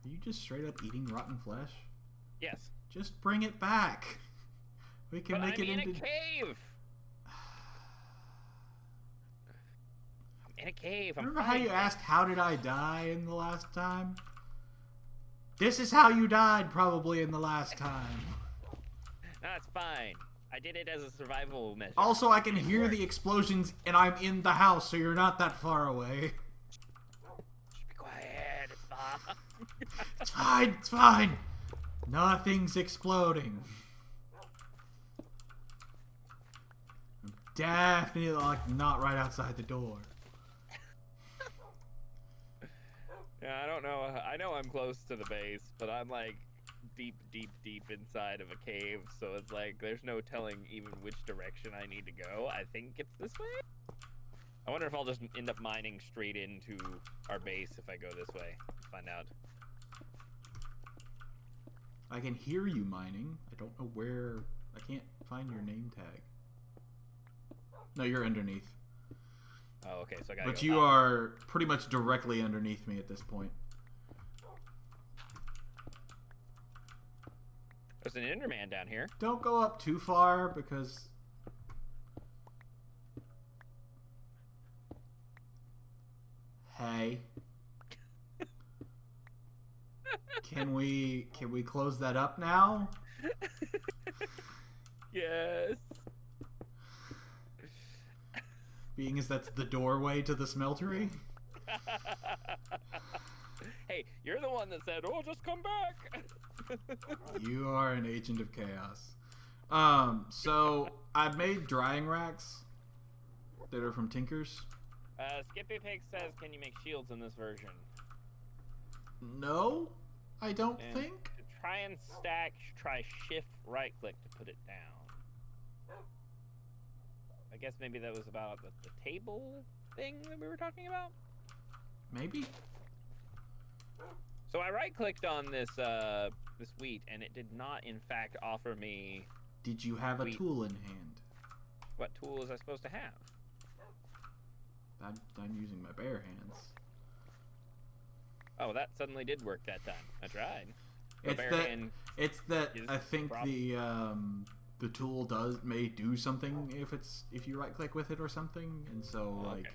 Are you just straight up eating rotten flesh?
Yes.
Just bring it back. We can make it into
a cave. I'm in a cave.
Remember how you asked how did I die in the last time? This is how you died probably in the last time.
That's fine. I did it as a survival measure.
Also, I can hear the explosions, and I'm in the house, so you're not that far away.
Shh, be quiet. It's fine.
It's fine. It's fine. Nothing's exploding. I'm definitely like not right outside the door.
Yeah, I don't know. I know I'm close to the base, but I'm like deep, deep, deep inside of a cave, so it's like there's no telling even which direction I need to go. I think it's this way. I wonder if I'll just end up mining straight into our base if I go this way. Find out.
I can hear you mining. I don't know where. I can't find your name tag. No, you're underneath.
Oh, okay, so I gotta
But
go
you
up.
are pretty much directly underneath me at this point.
There's an Enderman down here.
Don't go up too far because... Can we close that up now?
Yes.
Being as that's the doorway to the smeltery.
Hey, you're the one that said, "Oh, just come back."
You are an agent of chaos. So I've made drying racks that are from Tinkers.
Skippy Pig says, "Can you make shields in this version?"
No, I don't
And
think.
to try and stack, try shift right click to put it down. I guess maybe that was about the table thing that we were talking about.
Maybe.
So I right clicked on this this wheat, and it did not, in fact, offer me.
Did you have a
Wheat.
tool in hand?
What tool was I supposed to have?
I'm using my bare hands.
Oh, that suddenly did work that time. I tried.
It's that
is
I think
problem.
the tool may do something if you right click with it or something, and so like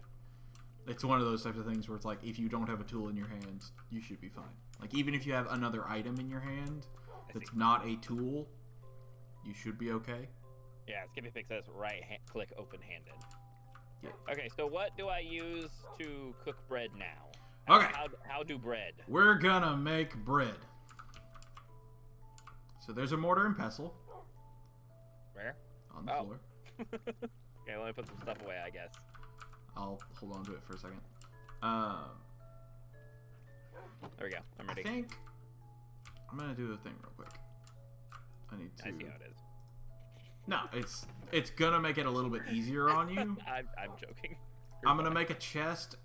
it's one of those types of things where it's like if you don't have a tool in your hand, you should be fine. Like even if you have another item in your hand that's not a tool, you should be okay.
Yeah, Skippy Pig says click open-handed.
Yeah.
Okay, so what do I use to cook bread now?
Okay.
How do bread?
We're gonna make bread. So there's a mortar and pestle.
Where?
On the floor.
Okay, let me put some stuff away, I guess.
I'll hold on to it for a second.
There we go. I'm ready.
I think I'm gonna do the thing real quick. I see
how it is.
No, it's gonna make it a little bit easier on you.
I'm joking.
I'm gonna make a chest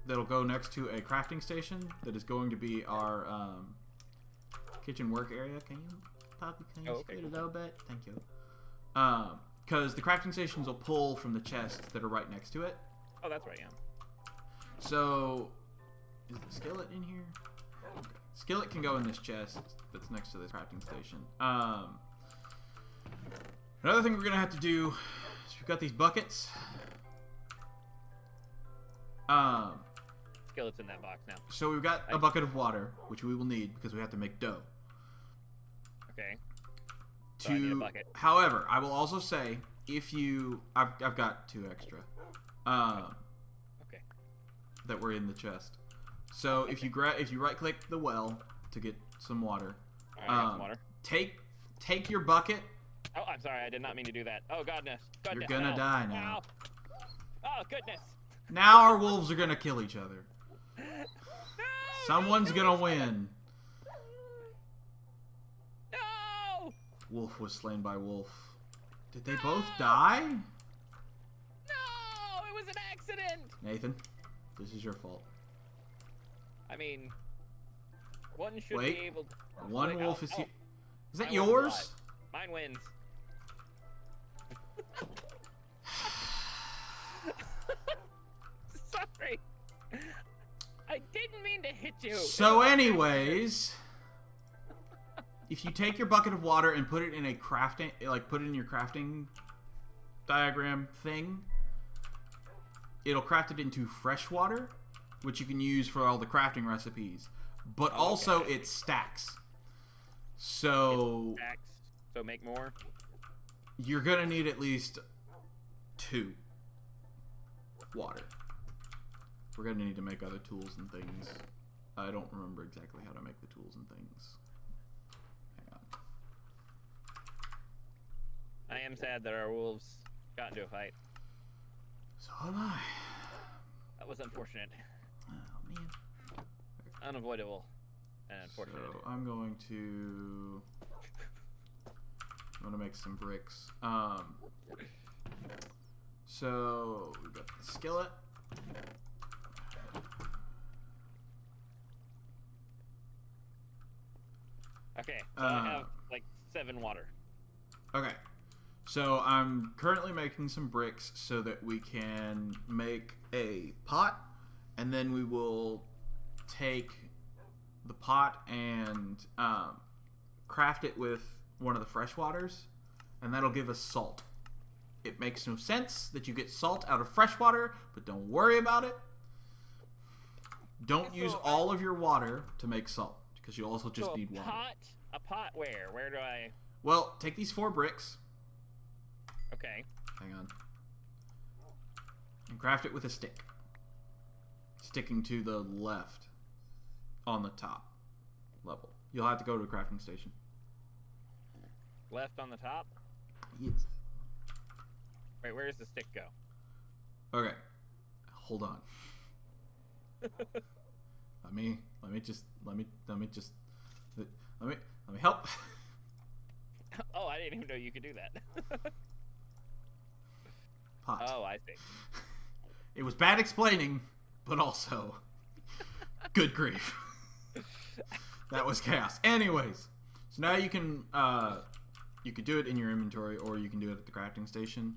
that'll go next to a crafting station that is going to be our kitchen work area. Can you scoot a little bit? Thank you. Because the crafting stations will pull from the chests that are right next to it.
Oh, that's right, yeah.
So, is the skillet in here? Okay. Skillet can go in this chest that's next to this crafting station. Another thing we're gonna have to do is we've got these buckets.
Skillet's in that box now.
So we've got a bucket of water, which we will need because we have to make dough.
Okay. So I need a bucket.
However, I will also say if you, I've got 2 extra.
Okay.
That were in the chest. So if you right click the well to get some water,
All right, some water.
Take your bucket.
Oh, I'm sorry, I did not mean to do that. Oh goodness.
You're gonna die now.
Oh goodness.
Now our wolves are gonna kill each other.
No,
Someone's gonna win.
No.
Wolf was slain by wolf. Did they both die?
No, it was an accident.
Nathan, this is your fault.
I mean, one should
Wait,
be able to...
one wolf is here. Is that
Mine wins
yours?
live. Mine wins. Sorry. I didn't mean to hit you.
So anyways, if you take your bucket of water and put it in a crafting, like put it in your crafting diagram thing, it'll craft it into fresh water, which you can use for all the crafting recipes. But also it stacks. So
It stacks, so make more.
You're gonna need at least 2 water. We're gonna need to make other tools and things. I don't remember exactly how to make the tools and things. Hang on.
I am sad that our wolves got into a fight.
So am I.
That was unfortunate.
Oh man.
Unavoidable and unfortunate.
So I'm going to make some bricks. So we've got the skillet.
Okay, so I have like 7 water.
Okay. So I'm currently making some bricks so that we can make a pot, and then we will take the pot and craft it with one of the fresh waters, and that'll give us salt. It makes no sense that you get salt out of fresh water, but don't worry about it. Don't use all of your water to make salt, because you also just need water.
A pot where? Where do I...
Well, take these 4 bricks.
Okay.
Hang on. And craft it with a stick. Sticking to the left on the top level. You'll have to go to a crafting station.
Left on the top?
Yes.
Wait, where does the stick go?
Okay. Hold on. let me help.
Oh, I didn't even know you could do that.
Pot.
Oh, I see.
It was bad explaining, but also good grief. That was chaos. Anyways, so now you can do it in your inventory, or you can do it at the crafting station.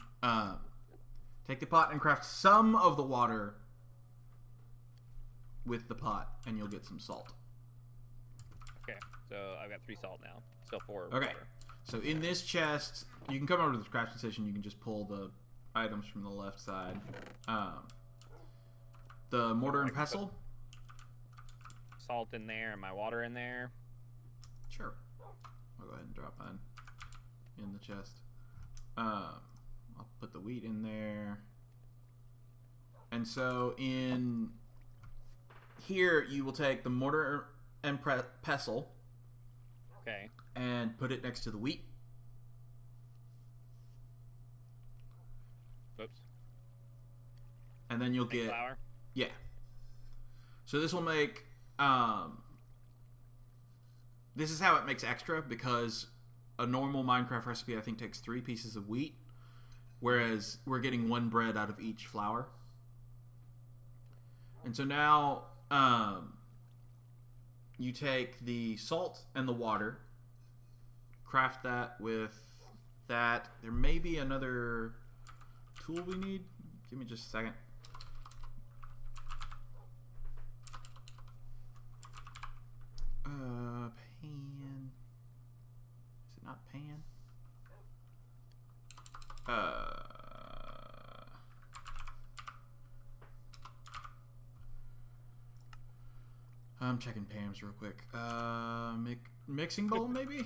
Take the pot and craft some of the water with the pot, and you'll get some salt.
Okay, so I've got 3 salt now. Still 4
Okay.
water.
So in this chest, you can come over to the crafting station. You can just pull the items from the left side. The mortar and pestle.
Salt in there and my water in there.
Sure. I'll go ahead and drop mine in the chest. I'll put the wheat in there. And so in here, you will take the mortar and pestle.
Okay.
And put it next to the wheat.
Whoops.
And then you'll get
flour.
Yeah. So this will make this is how it makes extra, because a normal Minecraft recipe I think takes 3 pieces of wheat, whereas we're getting 1 bread out of each flour. And so now you take the salt and the water, craft that with that. There may be another tool we need. Give me just a second. Pan. Is it not pan? I'm checking Pam's real quick. Mixing bowl, maybe?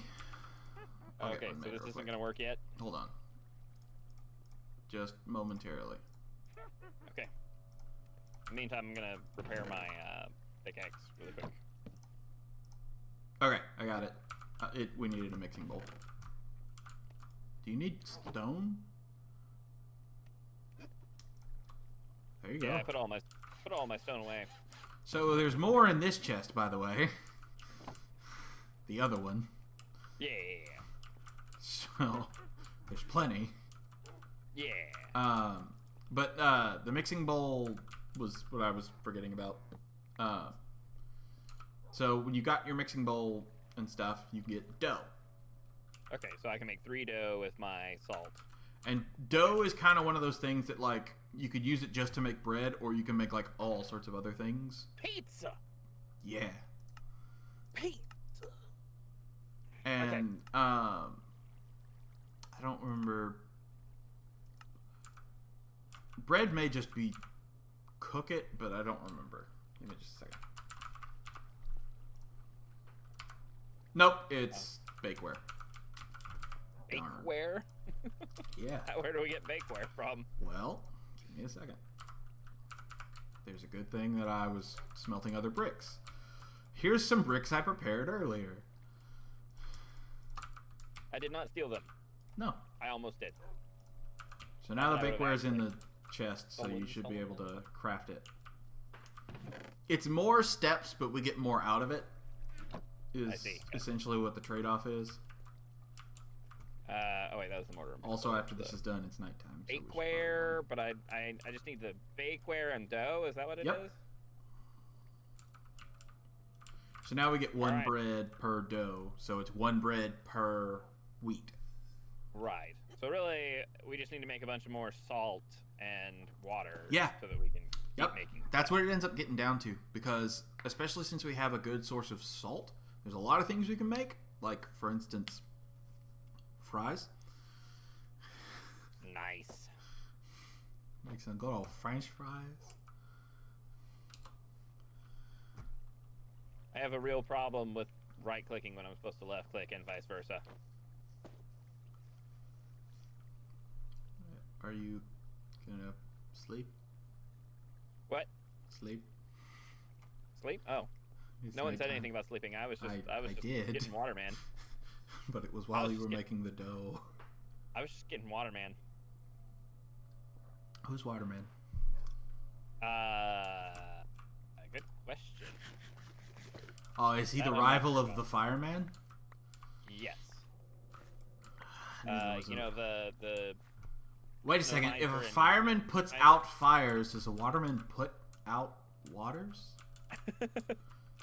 Okay, so this isn't gonna work yet?
Hold on. Just momentarily.
Okay. In the meantime, I'm gonna repair my pickaxe really quick.
Okay, I got it. We needed a mixing bowl. Do you need stone? There you go.
Yeah, I put all my stone away.
So there's more in this chest, by the way. The other one.
Yeah.
So there's plenty.
Yeah.
But the mixing bowl was what I was forgetting about. So when you got your mixing bowl and stuff, you get dough.
Okay, so I can make 3 dough with my salt.
And dough is kind of one of those things that, like, you could use it just to make bread, or you can make, like, all sorts of other things.
Pizza!
Yeah.
Pizza!
And,
okay.
I don't remember. Bread may just be cook it, but I don't remember. Give me just a second. Nope, it's bakeware.
Bakeware?
Yeah.
Where do we get bakeware from?
Well, give me a second. There's a good thing that I was smelting other bricks. Here's some bricks I prepared earlier.
I did not steal them.
No.
I almost did.
So now the bakeware is in the chest, so you should be able to craft it. It's more steps, but we get more out of it. Is essentially what the trade-off is.
Oh wait, that was the mortar.
Also, after this is done, it's nighttime.
Bakeware, but I just need the bakeware and dough. Is that what it is?
So now we get 1 bread per dough, so it's 1 bread per wheat.
Right. So really, we just need to make a bunch of more salt and water.
Yeah.
So that we can keep making.
That's what it ends up getting down to, because especially since we have a good source of salt, there's a lot of things we can make. Like, for instance, fries.
Nice.
Make some good old French fries.
I have a real problem with right-clicking when I'm supposed to left-click and vice versa.
Are you gonna sleep?
What?
Sleep?
Sleep? Oh.
It's
No one said
nighttime.
anything about sleeping. I was just
did.
getting water, man.
But it was while you were making the dough.
I was just getting water, man.
Who's Waterman?
Good question.
Oh, is he the rival of the fireman?
Yes.
The Wait a second. If a fireman puts out fires, does a waterman put out waters?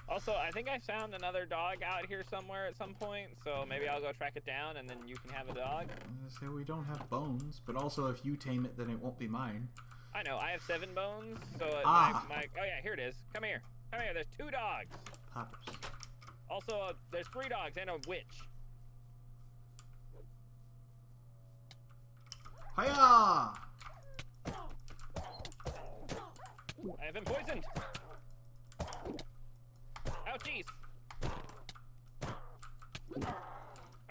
Also, I think I found another dog out here somewhere at some point, so maybe I'll go track it down and then you can have a dog.
Say we don't have bones, but also if you tame it, then it won't be mine.
I know, I have 7 bones, so oh yeah, here it is. Come here. Come here, there's 2 dogs.
Poppers.
Also, there's 3 dogs and a witch.
Hiya!
I have been poisoned. Ouchies.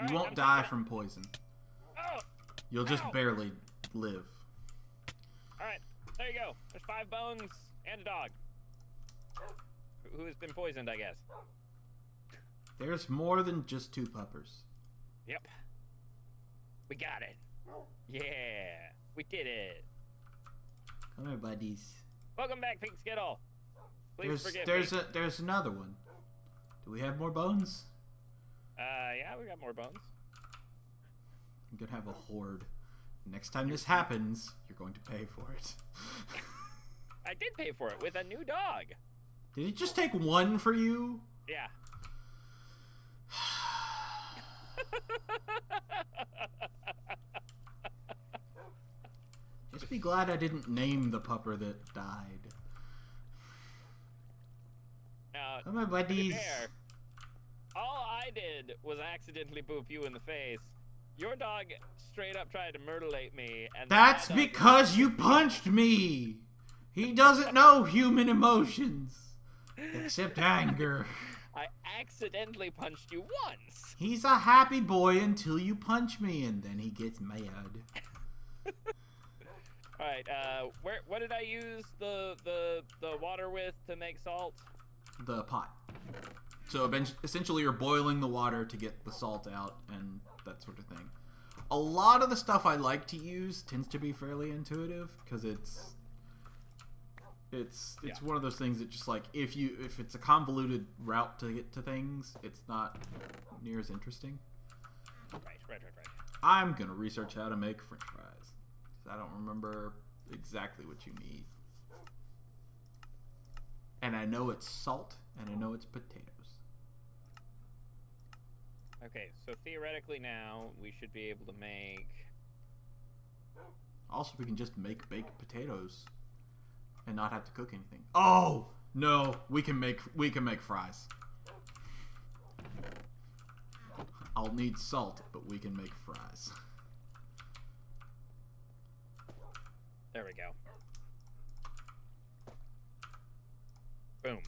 You won't die from poison.
Oh!
You'll just barely live.
Alright, there you go. There's 5 bones and a dog. Who has been poisoned, I guess.
There's more than just 2 puppers.
Yep. We got it. Yeah, we did it.
Come here, buddies.
Welcome back, Pink Skittle. Please forgive me.
There's another one. Do we have more bones?
Yeah, we got more bones.
I'm gonna have a horde. Next time this happens, you're going to pay for it.
I did pay for it with a new dog.
Did it just take 1 for you?
Yeah.
Just be glad I didn't name the pupper that died.
Now,
come on, buddies.
All I did was accidentally boop you in the face. Your dog straight up tried to mutilate me, and
that's because you punched me. He doesn't know human emotions, except anger.
I accidentally punched you once.
He's a happy boy until you punch me, and then he gets mad.
All right, what did I use the water with to make salt?
The pot. So essentially you're boiling the water to get the salt out and that sort of thing. A lot of the stuff I like to use tends to be fairly intuitive because it's one of those things that just like if it's a convoluted route to get to things, it's not near as interesting.
Right.
I'm gonna research how to make French fries. I don't remember exactly what you need. And I know it's salt, and I know it's potatoes.
Okay, so theoretically now, we should be able to make...
Also, we can just make baked potatoes and not have to cook anything. Oh! No, we can make fries. I'll need salt, but we can make fries.
There we go. Boom.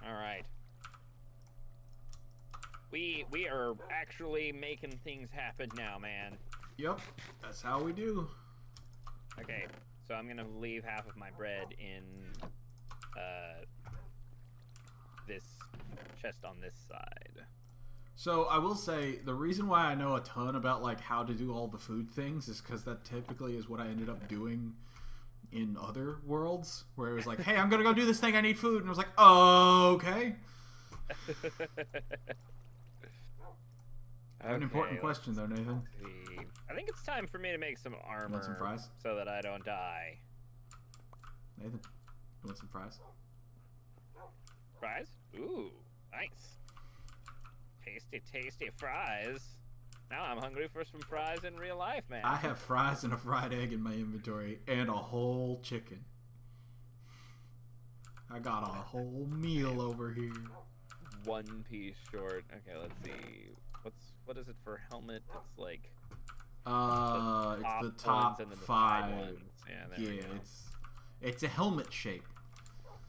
All right. We are actually making things happen now, man.
Yep, that's how we do.
Okay, so I'm gonna leave half of my bread in this chest on this side.
So I will say the reason why I know a ton about like how to do all the food things is because that typically is what I ended up doing in other worlds, where it was like, hey, I'm gonna go do this thing, I need food, and I was like, oh, okay. I have an important question though, Nathan.
I think it's time for me to make some armor.
You want some fries?
So that I don't die.
Nathan, you want some fries?
Fries? Ooh, nice. Tasty, tasty fries. Now I'm hungry for some fries in real life, man.
I have fries and a fried egg in my inventory and a whole chicken. I got a whole meal over here.
1 piece short. Okay, let's see. What is it for helmet? It's like
it's the top
and then the
5
ones. Yeah,
it's a helmet shape.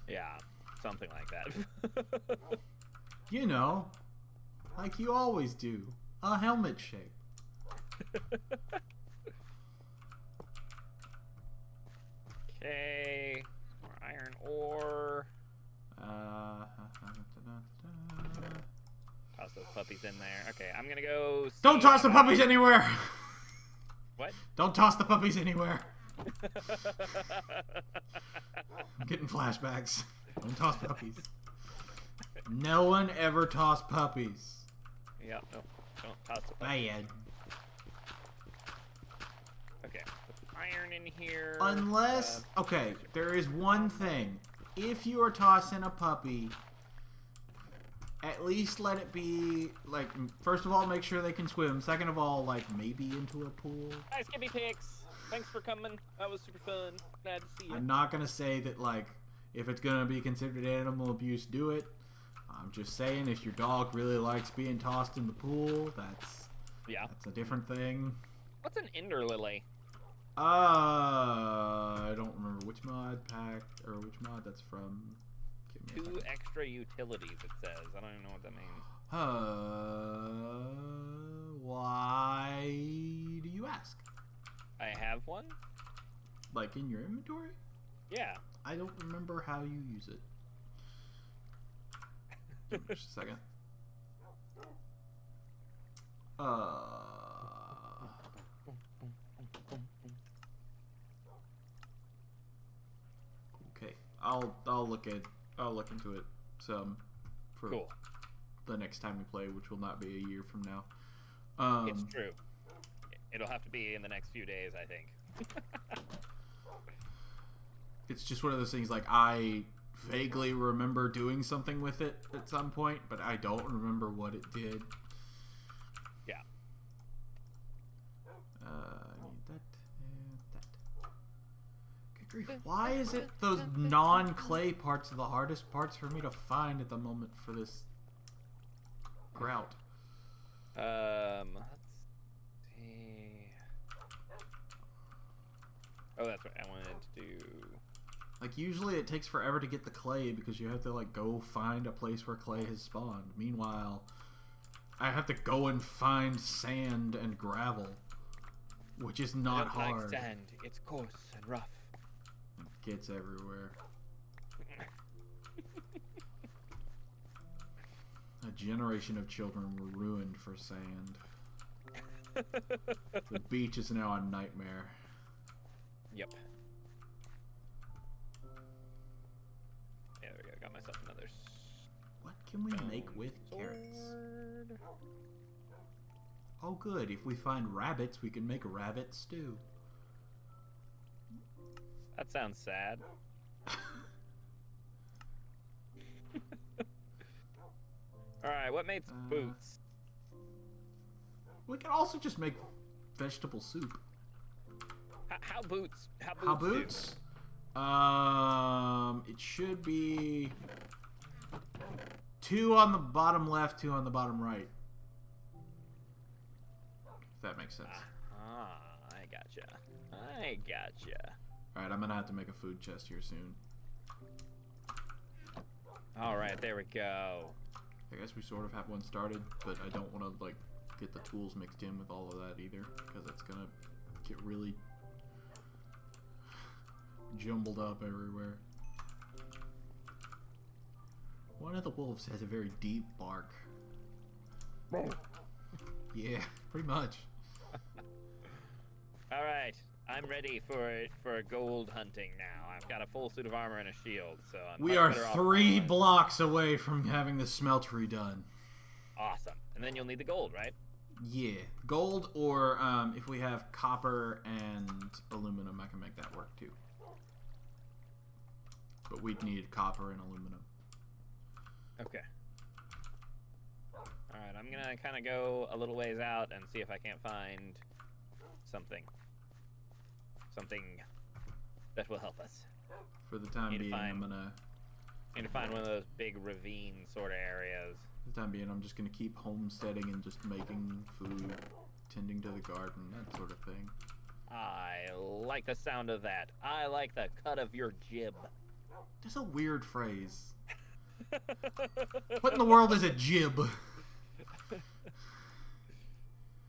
Yeah, something like that.
You know, like you always do. A helmet shape.
Okay. More iron ore. Toss those puppies in there. Okay, I'm gonna go.
Don't toss the puppies anywhere!
What?
Don't toss the puppies anywhere. I'm getting flashbacks. Don't toss puppies. No one ever tossed puppies.
Yeah, no. Don't toss the puppies.
Bad.
Okay, put iron in here.
Unless, okay, there is one thing. If you are tossing a puppy, at least let it be, like, first of all, make sure they can swim. Second of all, like, maybe into a pool.
Hi, Skippy Pigs. Thanks for coming. That was super fun. Glad to see you.
I'm not going to say that, like, if it's going to be considered animal abuse, do it. I'm just saying, if your dog really likes being tossed in the pool, that's a different thing.
What's an ender lily?
I don't remember which mod pack, or which mod that's from. Give me a
2 extra utilities, it says. I don't even know what that means.
Why do you ask?
I have one?
Like in your inventory?
Yeah.
I don't remember how you use it. Give me just a second. Okay, I'll look into it some for
Cool.
the next time we play, which will not be a year from now.
It's true. It'll have to be in the next few days, I think.
It's just one of those things, like, I vaguely remember doing something with it at some point, but I don't remember what it did.
Yeah.
I need that and that. Good grief. Why is it those non-clay parts are the hardest parts for me to find at the moment for this grout?
Let's see. Oh, that's what I wanted to do.
Like, usually it takes forever to get the clay because you have to, like, go find a place where clay has spawned. Meanwhile, I have to go and find sand and gravel, which is not hard.
Like sand. It's coarse and rough.
It gets everywhere. A generation of children were ruined for sand. The beach is now a nightmare.
Yep. Yeah, there we go. Got myself another.
What can we make with carrots? Oh, good. If we find rabbits, we can make a rabbit stew.
That sounds sad. Alright, what makes boots?
We can also just make vegetable soup.
How boots?
How boots? It should be 2 on the bottom left, 2 on the bottom right. If that makes sense.
I gotcha.
Alright, I'm gonna have to make a food chest here soon.
Alright, there we go.
I guess we sort of have one started, but I don't want to, like, get the tools mixed in with all of that either, because it's gonna get really jumbled up everywhere. One of the wolves has a very deep bark. Yeah, pretty much.
Alright, I'm ready for gold hunting now. I've got a full suit of armor and a shield, so I'm
We are 3 blocks away from having the smeltery done.
Awesome. And then you'll need the gold, right?
Yeah, gold, or if we have copper and aluminum, I can make that work too. But we'd need copper and aluminum.
Okay. Alright, I'm gonna kind of go a little ways out and see if I can't find something. Something that will help us.
For the time being, I'm gonna...
Need to find one of those big ravine sort of areas.
For the time being, I'm just gonna keep homesteading and just making food, tending to the garden, that sort of thing.
I like the sound of that. I like the cut of your jib.
That's a weird phrase. What in the world is a jib?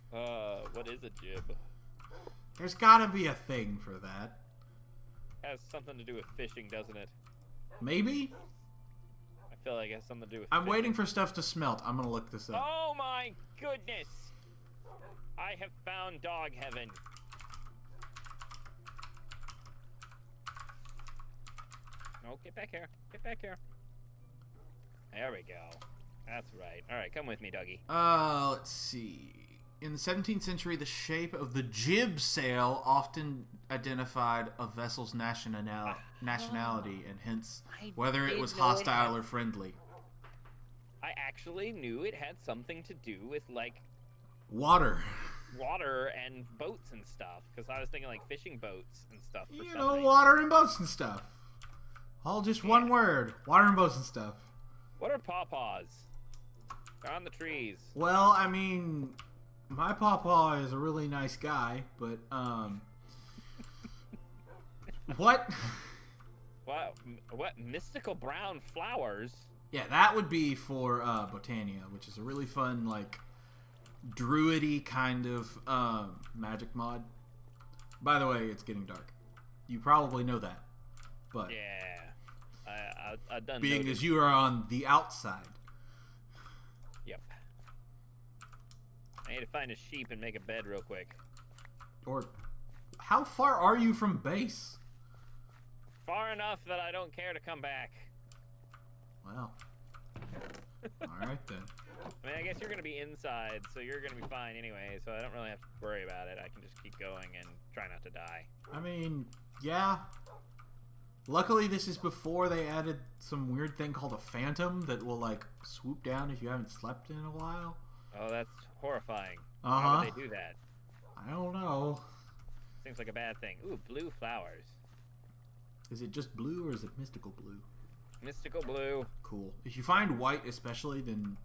What is a jib?
There's gotta be a thing for that.
Has something to do with fishing, doesn't it?
Maybe?
I feel like it has something to do with
I'm
fishing.
waiting for stuff to smelt. I'm gonna look this up.
Oh my goodness! I have found dog heaven. No, get back here. Get back here. There we go. That's right. Alright, come with me, doggy.
Let's see. In the 17th century, the shape of the jib sail often identified a vessel's nationality and hence whether it was hostile or friendly.
I actually knew it had something to do with, like,
water
and boats and stuff, because I was thinking, like, fishing boats and stuff.
You know, water and boats and stuff. All just one word. Water and boats and stuff.
What are pawpaws? They're on the trees.
Well, I mean, my pawpaw is a really nice guy, but, what?
What mystical brown flowers?
Yeah, that would be for, Botania, which is a really fun, like, druidy kind of, magic mod. By the way, it's getting dark. You probably know that, but...
Yeah. I done
being
noticed.
as you are on the outside.
Yep. I need to find a sheep and make a bed real quick.
Or, how far are you from base?
Far enough that I don't care to come back.
Well. Alright then.
I mean, I guess you're going to be inside, so you're going to be fine anyway, so I don't really have to worry about it. I can just keep going and try not to die.
I mean, yeah. Luckily, this is before they added some weird thing called a phantom that will, like, swoop down if you haven't slept in a while.
Oh, that's horrifying.
Uh-huh.
How would they do that?
I don't know.
Seems like a bad thing. Ooh, blue flowers.
Is it just blue or is it mystical blue?
Mystical blue.
Cool. If you find white especially, then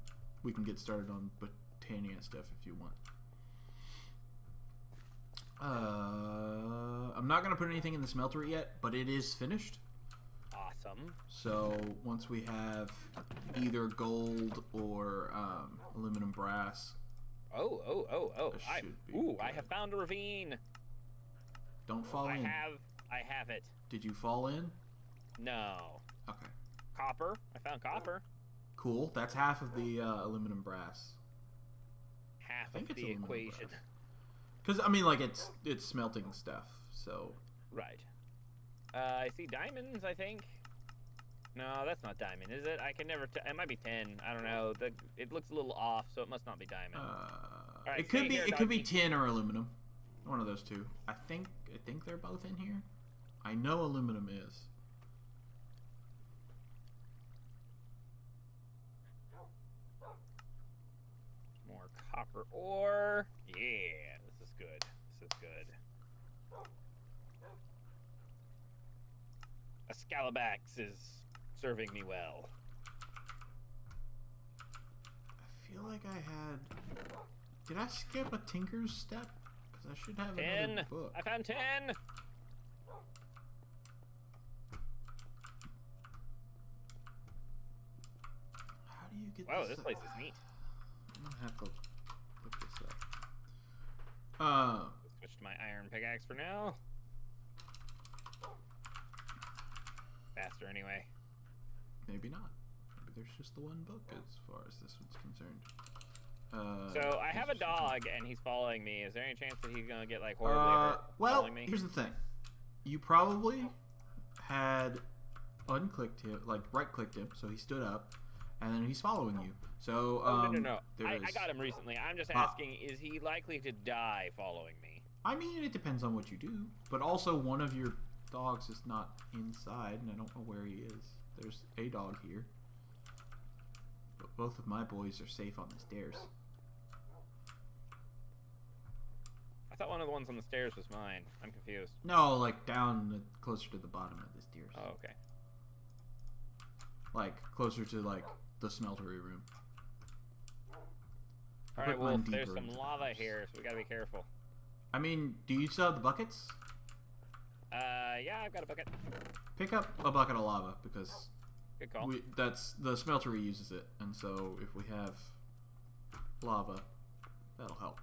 we can get started on Botania stuff if you want. I'm not going to put anything in the smeltery yet, but it is finished.
Awesome.
So once we have either gold or aluminum brass.
Oh.
Ooh,
I have found a ravine.
Don't fall in.
I have it.
Did you fall in?
No.
Okay.
Copper. I found copper.
Cool. That's half of the aluminum brass.
Half of the equation.
Because, I mean, like, it's smelting stuff, so...
Right. I see diamonds, I think. No, that's not diamond, is it? I can never it might be 10. I don't know. It looks a little off, so it must not be diamond. Right,
it could be tin or aluminum. One of those two. I think they're both in here. I know aluminum is.
More copper ore. Yeah, this is good. This is good. A Scalabax is serving me well.
I feel like I had... Did I skip a Tinker's step? Because I should have
10.
another book.
I found 10.
How do you get
Wow,
this
this
up?
place is neat.
I'm gonna have to look this up.
Switch to my iron pickaxe for now. Faster anyway.
Maybe not. Maybe there's just the one book as far as this one's concerned.
So I have a dog and he's following me. Is there any chance that he's gonna get like horribly hurt following me?
Here's the thing. You probably had unclicked him, like right-clicked him, so he stood up, and then he's following you. So
no. I got him recently. I'm just asking, is he likely to die following me?
I mean, it depends on what you do, but also one of your dogs is not inside, and I don't know where he is. There's a dog here, but both of my boys are safe on the stairs.
I thought one of the ones on the stairs was mine. I'm confused.
No, like down closer to the bottom of the stairs.
Oh, okay.
Like closer to like the smeltery room.
Alright, Wolf, there's some lava here, so we gotta be careful.
I mean, do you still have the buckets?
Yeah, I've got a bucket.
Pick up a bucket of lava, because
Good call.
That's the smeltery uses it, and so if we have lava, that'll help.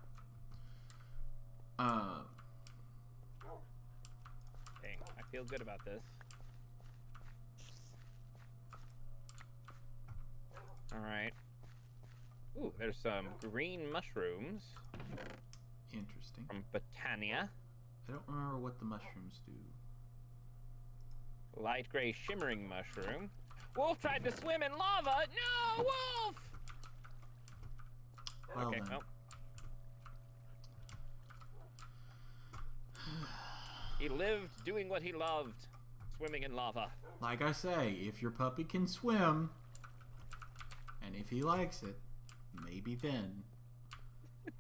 Okay, I feel good about this. Alright. Ooh, there's some green mushrooms.
Interesting.
From Botania.
I don't remember what the mushrooms do.
Light gray shimmering mushroom. Wolf tried to swim in lava! No, Wolf!
Well
okay,
then.
well. He lived doing what he loved. Swimming in lava.
Like I say, if your puppy can swim, and if he likes it, maybe then.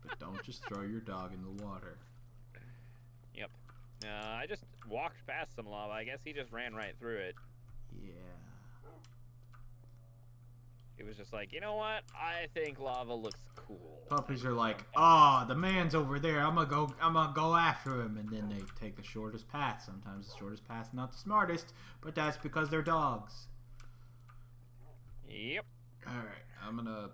But don't just throw your dog in the water.
Yep. I just walked past some lava. I guess he just ran right through it.
Yeah.
He was just like, you know what? I think lava looks cool.
Puppies are like, oh, the man's over there. I'm gonna go after him, and then they take the shortest path. Sometimes the shortest path's not the smartest, but that's because they're dogs.
Yep.
All right, I'm gonna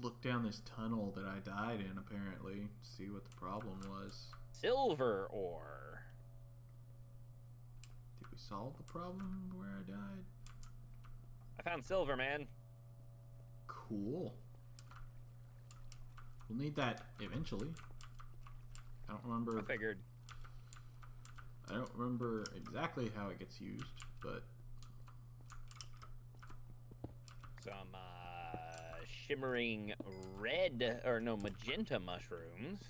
look down this tunnel that I died in. Apparently, see what the problem was.
Silver ore.
Did we solve the problem where I died?
I found silver, man.
Cool. We'll need that eventually. I don't remember.
I figured.
I don't remember exactly how it gets used, but
Some shimmering red, or no, magenta mushrooms.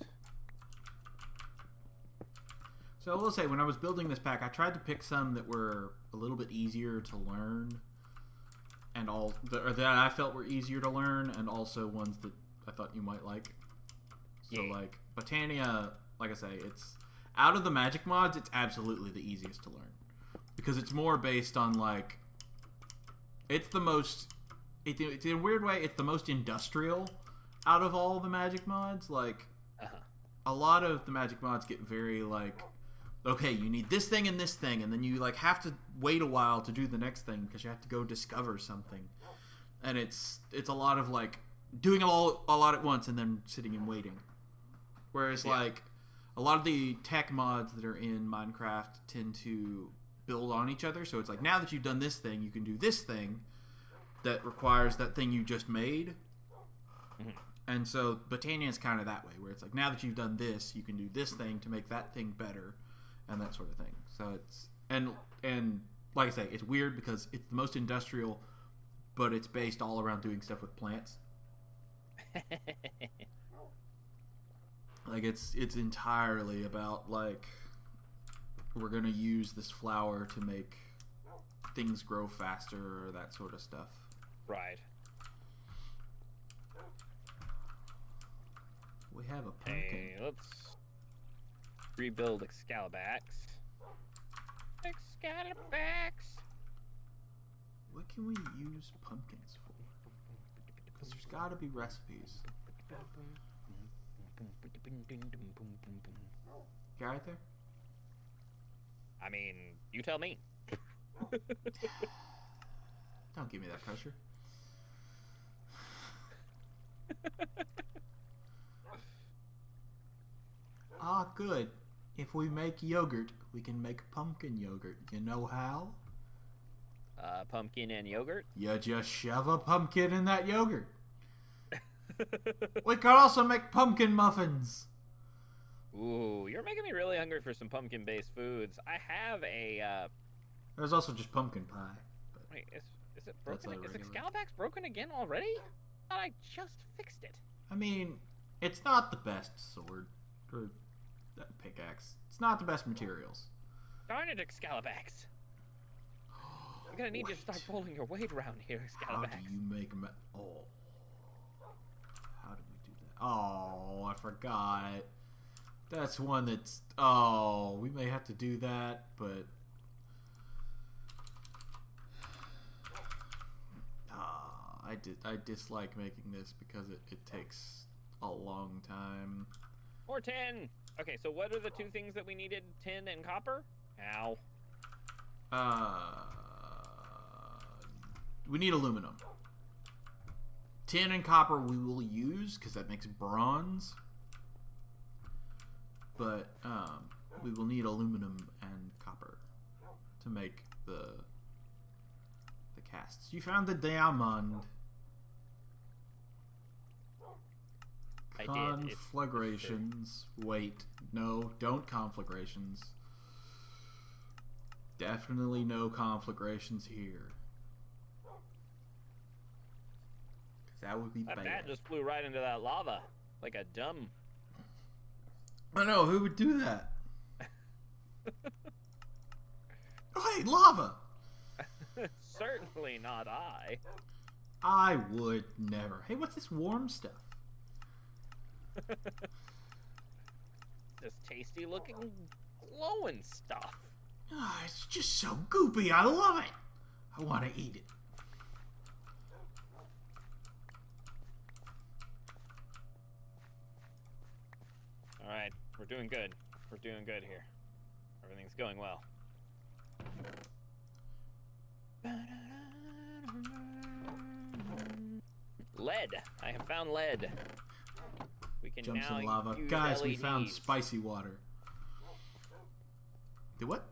so I will say, when I was building this pack, I tried to pick some that were a little bit easier to learn, and or that I felt were easier to learn, and also ones that I thought you might like. So
Yeah.
like Botania, like I say, it's out of the magic mods, it's absolutely the easiest to learn because it's more based on like it's the most. It's in a weird way, it's the most industrial out of all the magic mods. Like, a lot of the magic mods get very, like, okay, you need this thing, and then you, like, have to wait a while to do the next thing because you have to go discover something. And it's a lot of, like, doing a lot at once and then sitting and waiting. Whereas, like, a lot of the tech mods that are in Minecraft tend to build on each other. So it's like, now that you've done this thing, you can do this thing that requires that thing you just made.
Mm-hmm.
And so Botania is kind of that way, where it's like, now that you've done this, you can do this thing to make that thing better, and that sort of thing. So it's and like I say, it's weird because it's the most industrial, but it's based all around doing stuff with plants. Like it's entirely about like, we're gonna use this flower to make things grow faster or that sort of stuff.
Right.
We have a pumpkin.
Hey, let's rebuild Excalibax. Excalibax!
What can we use pumpkins for? Because there's got to be recipes. Guy right there?
I mean, you tell me.
Don't give me that pressure. Ah, good. If we make yogurt, we can make pumpkin yogurt. You know how?
Pumpkin and yogurt?
You just shove a pumpkin in that yogurt. We could also make pumpkin muffins.
Ooh, you're making me really hungry for some pumpkin-based foods. I have a,
There's also just pumpkin pie. But
Wait, is it broken?
That's
Is
regular.
Excalibax broken again already? I thought I just fixed it.
I mean, it's not the best sword. Or pickaxe. It's not the best materials.
Darn it, Excalibax. I'm gonna need you to start pulling your weight around here,
How
Excalibax.
do you make oh. How do we do that? Oh, I forgot. That's one that's... Oh, we may have to do that, but... I dislike making this because it takes a long time.
Or tin. Okay, so what are the two things that we needed? Tin and copper? Ow.
we need aluminum. Tin and copper we will use because that makes bronze. But we will need aluminum and copper to make the casts. You found the diamond.
I did.
Conflagrations. Wait, no, don't conflagrations. Definitely no conflagrations here. Because that would be bad.
That just flew right into that lava. Like a dumb...
I know, who would do that? Oh, hey, lava!
Certainly not I.
I would never. Hey, what's this warm stuff?
This tasty looking glowing stuff.
Oh, it's just so goopy. I love it. I want to eat it.
Alright, we're doing good. We're doing good here. Everything's going well. Lead! I have found lead. We can
Jumps
now
in lava.
use
Guys, we
LEDs.
found spicy water. The what?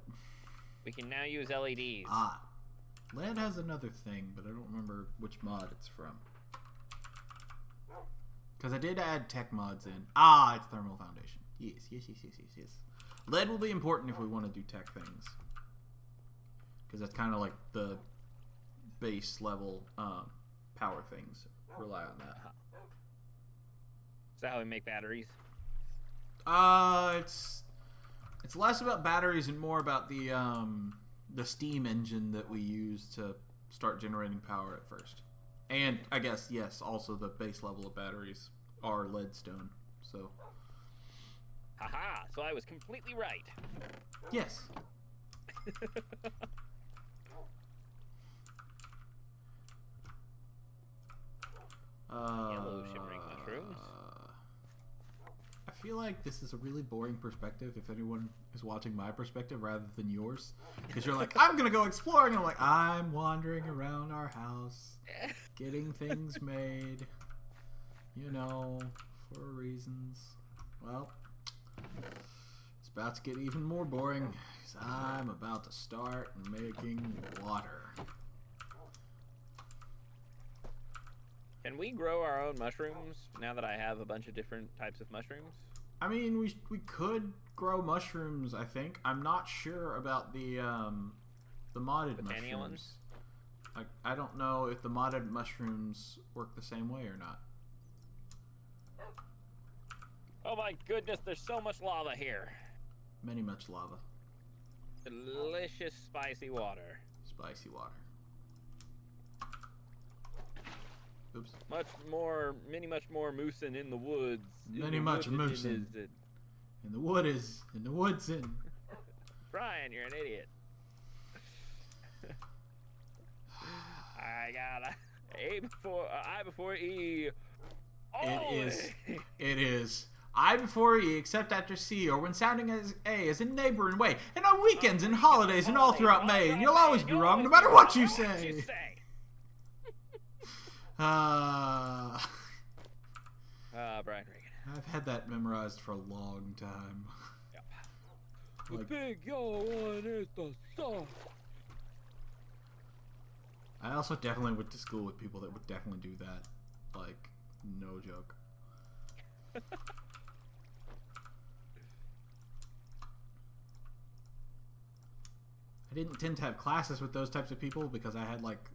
We can now use LEDs.
Ah. Lead has another thing, but I don't remember which mod it's from. Because I did add tech mods in. Ah, it's thermal foundation. Yes. Lead will be important if we want to do tech things. Because that's kind of like the base level power things. Rely on that.
Is that how we make batteries?
It's less about batteries and more about the steam engine that we use to start generating power at first. And I guess, yes, also the base level of batteries are leadstone. So,
Haha, so I was completely right.
yes.
Yellow shimmering mushrooms.
I feel like this is a really boring perspective if anyone is watching my perspective rather than yours. Because you're like, I'm going to go exploring. And I'm like, I'm wandering around our house, getting things made, you know, for reasons. Well, it's about to get even more boring because I'm about to start making water.
Can we grow our own mushrooms now that I have a bunch of different types of mushrooms?
I mean, we could grow mushrooms, I think. I'm not sure about the modded
Botania
mushrooms.
ones?
I don't know if the modded mushrooms work the same way or not.
Oh my goodness, there's so much lava here.
Much lava.
Delicious spicy water.
Spicy water. Oops.
Much more moosin' in the woods.
Much moosin'. In the woods in.
Brian, you're an idiot. I got I before E.
It is. I before E, except after C, or when sounding as A as a neighboring way, and on weekends and holidays and all throughout May, and you'll always be wrong no matter what you say.
Brian Regan.
I've had that memorized for a long time.
Yep.
Like,
the big yellow one is the sun.
I also definitely went to school with people that would definitely do that. Like, no joke. I didn't tend to have classes with those types of people because I had like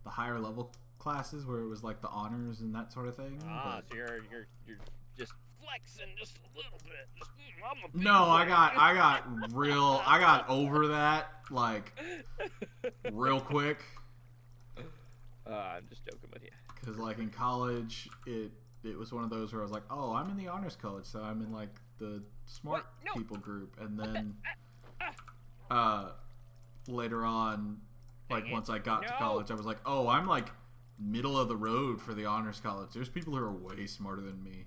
the higher level classes where it was like the honors and that sort of thing.
Ah,
but...
so you're just flexing just a little bit. Just, I'm a big
No,
boy.
I got over that like real quick.
I'm just joking with you.
Because like in college, it was one of those where I was like, oh, I'm in the honors college, so I'm in like the smart
No.
people group, and then later on, like once I got to college, I was like, oh, I'm like middle of the road for the honors college. There's people who are way smarter than me.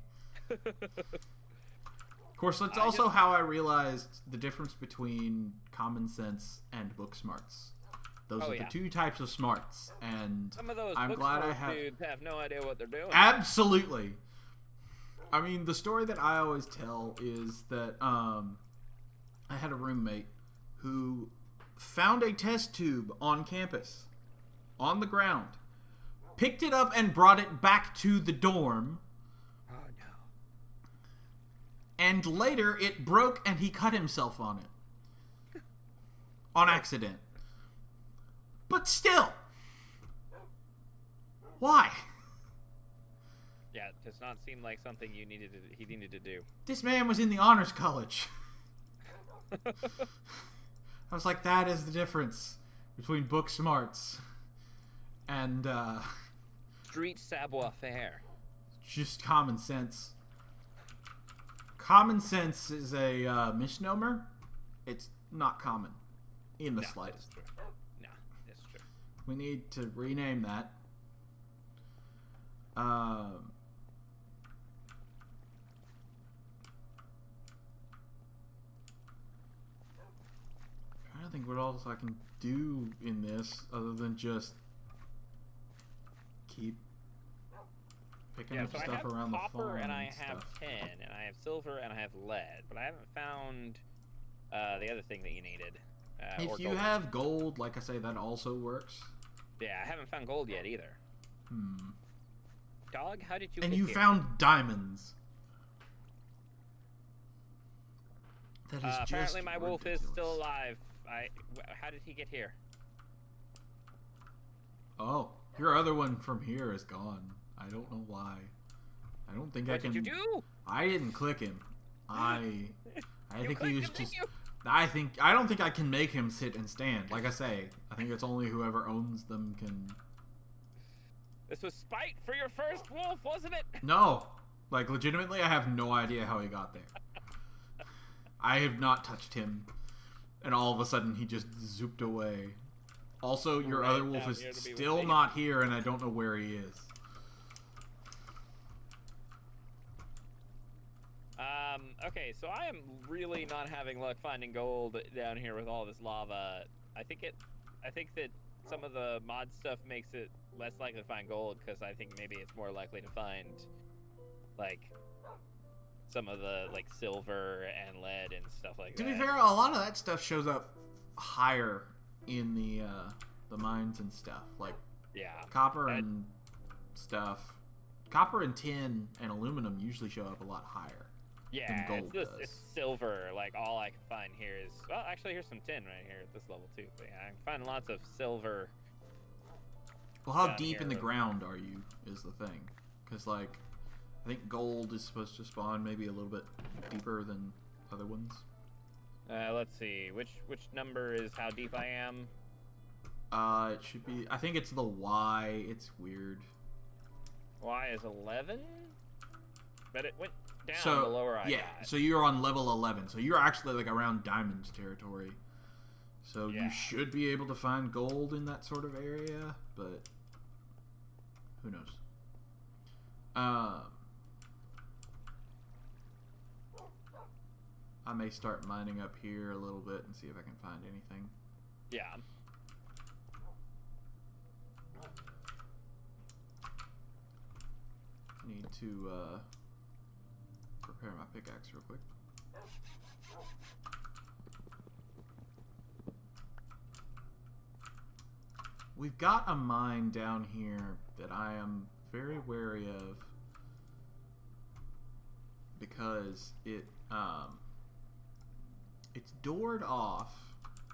Of course, that's also how I realized the difference between common sense and book smarts. Those
Oh,
are
yeah.
the two types of smarts, and
Some of those
I'm
book
glad I
smart
have.
dudes have no idea what they're doing.
Absolutely. I mean, the story that I always tell is that I had a roommate who found a test tube on campus, on the ground, picked it up and brought it back to the dorm,
Oh, no.
and later it broke and he cut himself on it. On accident. But still. Why?
Yeah, it does not seem like something he needed to do.
This man was in the honors college. I was like, that is the difference between book smarts and
Street savoir faire.
just common sense. Common sense is a misnomer. It's not common in the slightest.
That's true. No, it's true.
We need to rename that. I don't think what else I can do in this other than just keep picking up
So
stuff
I have
around the
copper
farm
and I
stuff.
have tin, and I have silver and I have lead, but I haven't found the other thing that you needed.
If you have gold, like I say, that also works.
Yeah, I haven't found gold yet either. Dog, how did you
And
get
you
here?
found diamonds. That is just
apparently my wolf is
ridiculous.
still alive. How did he get here?
Oh, your other one from here is gone. I don't know why. I don't think I
What
can.
did you do?
I didn't click him. I think he was
clicked him,
just.
didn't you?
I don't think I can make him sit and stand. Like I say, I think it's only whoever owns them can.
This was spite for your first wolf, wasn't it?
No, like legitimately, I have no idea how he got there. I have not touched him, and all of a sudden he just zooped away. Also, your
Right
other wolf
down
is
here to be with
still
me.
not here, and I don't know where he is.
Okay, so I am really not having luck finding gold down here with all this lava. I think that some of the mod stuff makes it less likely to find gold because I think maybe it's more likely to find like some of the like silver and lead and stuff like that.
To be fair, a lot of that stuff shows up higher in the mines and stuff, like
Yeah.
copper and stuff. Copper and tin and aluminum usually show up a lot higher.
Yeah,
gold does.
it's silver. Like all I can find here is well, actually here's some tin right here at this level too. But yeah, I can find lots of silver.
Well, how
down
deep in the
here.
ground are you is the thing, because like I think gold is supposed to spawn maybe a little bit deeper than other ones.
Let's see, which number is how deep I am?
It should be. I think it's the Y. It's weird.
Y is 11, but it went down
So
the lower I
yeah,
got.
so you're on level 11. So you're actually like around diamond territory. So
Yeah.
you should be able to find gold in that sort of area, but who knows? I may start mining up here a little bit and see if I can find anything.
Yeah.
Need to prepare my pickaxe real quick. We've got a mine down here that I am very wary of because it's doored off,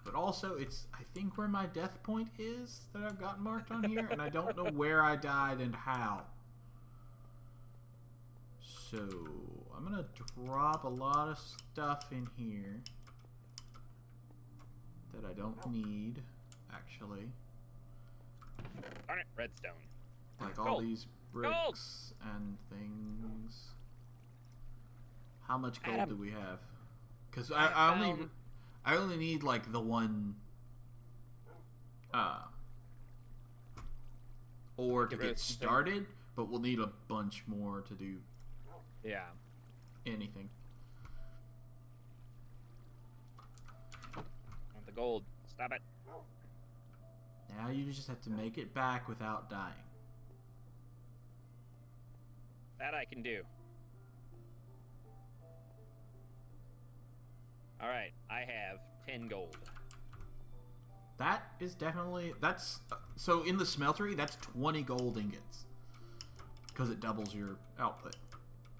but also it's I think where my death point is that I've got marked on here, and I don't know where I died and how. So I'm gonna drop a lot of stuff in here that I don't need, actually.
Darn it, redstone.
Like all
Gold.
these bricks and things. How much gold
Adam,
do we have? Because
I
I only need like the one ore to
Get rid
get
of some things.
started, but we'll need a bunch more to do
Yeah.
anything.
Want the gold. Stop it.
Now you just have to make it back without dying.
That I can do. Alright, I have 10 gold.
That is definitely... That's... So in the smeltery, that's 20 gold ingots. Because it doubles your output.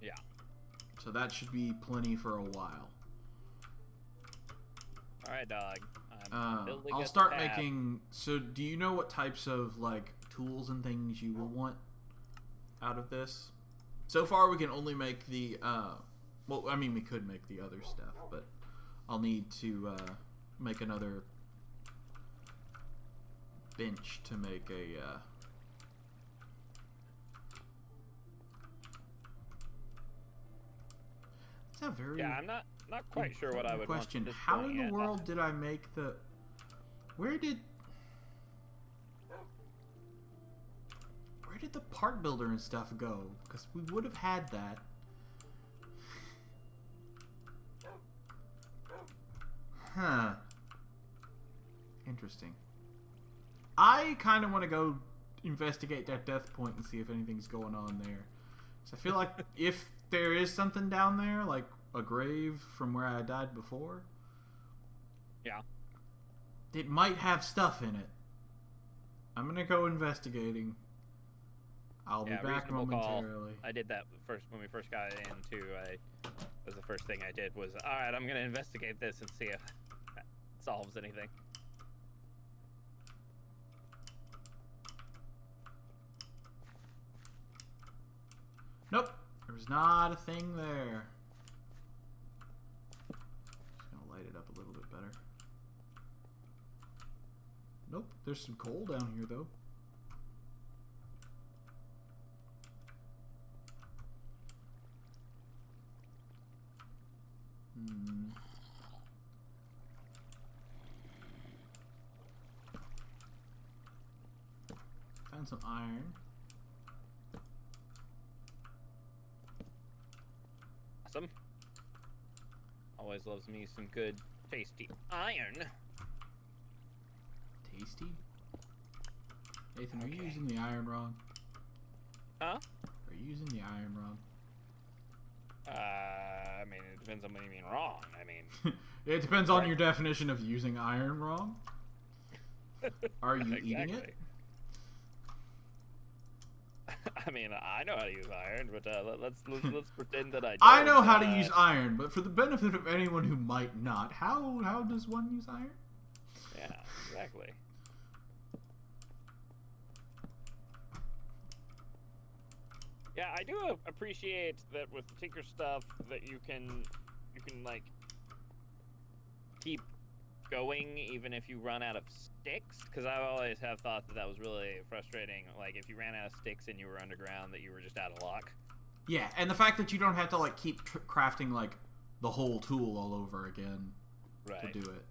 Yeah.
So that should be plenty for a while.
Alright, dog. I'm building
I'll
a
start
path.
making... So do you know what types of, like, tools and things you will want out of this? So far, we can only make the... well, I mean, we could make the other stuff, but I'll need to make another bench to make a... It's a very...
Yeah, I'm not quite sure what I would
question.
want. At this
How
point
in the
yet.
world did I make the... Where did the part builder and stuff go? Because we would have had that. Huh. Interesting. I kind of want to go investigate that death point and see if anything's going on there. So I feel like if there is something down there, like a grave from where I died before,
Yeah.
it might have stuff in it. I'm gonna go investigating. I'll be back
reasonable call.
momentarily.
I did that first when we first got in too. Was the first thing I did was, all right, I'm gonna investigate this and see if that solves anything.
Nope, there's not a thing there. Just gonna light it up a little bit better. Nope, there's some coal down here though. Found some iron.
Awesome. Always loves me some good, tasty iron.
Tasty? Nathan, are you
Okay.
using the iron wrong?
Huh?
Are you using the iron wrong?
I mean, it depends on what you mean wrong. I mean,
It depends on your definition of using iron wrong. Are you eating it?
Exactly. I mean, I know how to use iron, but let's pretend that I don't.
I know how to use iron, but for the benefit of anyone who might not, how does one use iron?
Yeah, exactly. Yeah, I do appreciate that with the Tinker stuff that you can like keep going even if you run out of sticks, because I always have thought that was really frustrating. Like if you ran out of sticks and you were underground, that you were just out of luck.
Yeah, and the fact that you don't have to like keep crafting like the whole tool all over again
Right.
to do it.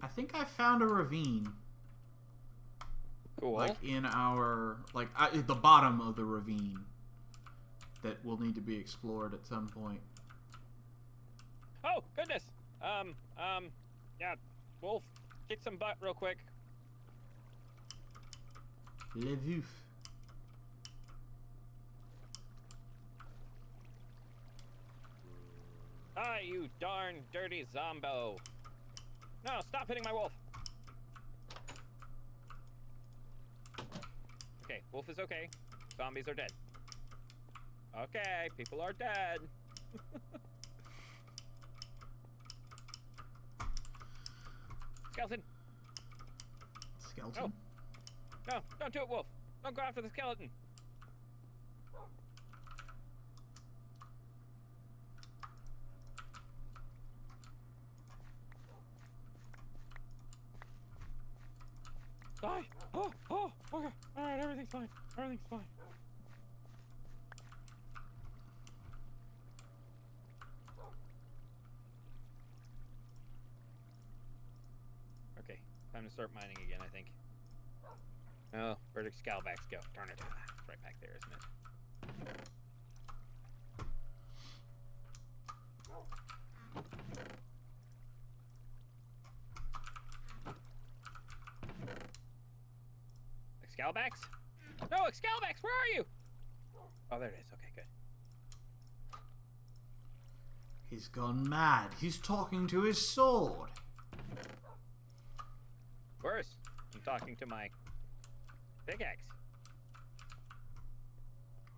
I think I found a ravine.
Cool.
Like in our, like at the bottom of the ravine that will need to be explored at some point.
Oh goodness. Yeah, Wolf, kick some butt real quick.
Le Vuf.
Ah, you darn dirty zombo. No, stop hitting my wolf. Okay, wolf is okay. Zombies are dead. Okay, people are dead. Skeleton.
Skeleton?
Oh. No, don't do it, wolf. Don't go after the skeleton. Die! Oh, okay. Alright, everything's fine. Everything's fine. Okay, time to start mining again, I think. Oh, where did Scalbacks go? Darn it. It's right back there, isn't it? Excalibacks? No, Excalibacks, where are you? Oh, there it is. Okay, good.
He's gone mad. He's talking to his sword.
Worse, I'm talking to my pickaxe.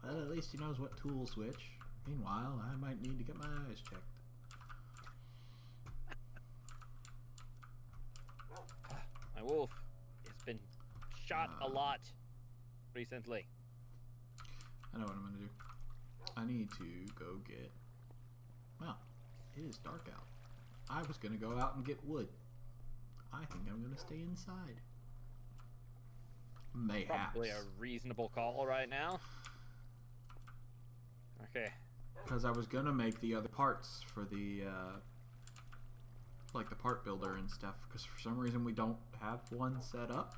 Well, at least he knows what tool switch. Meanwhile, I might need to get my eyes checked.
My wolf has been shot a lot recently.
I know what I'm gonna do. I need to go get... Well, it is dark out. I was gonna go out and get wood. I think I'm gonna stay inside. Mayhaps.
Probably a reasonable call right now. Okay.
Because I was gonna make the other parts for the, like the part builder and stuff. Because for some reason we don't have one set up.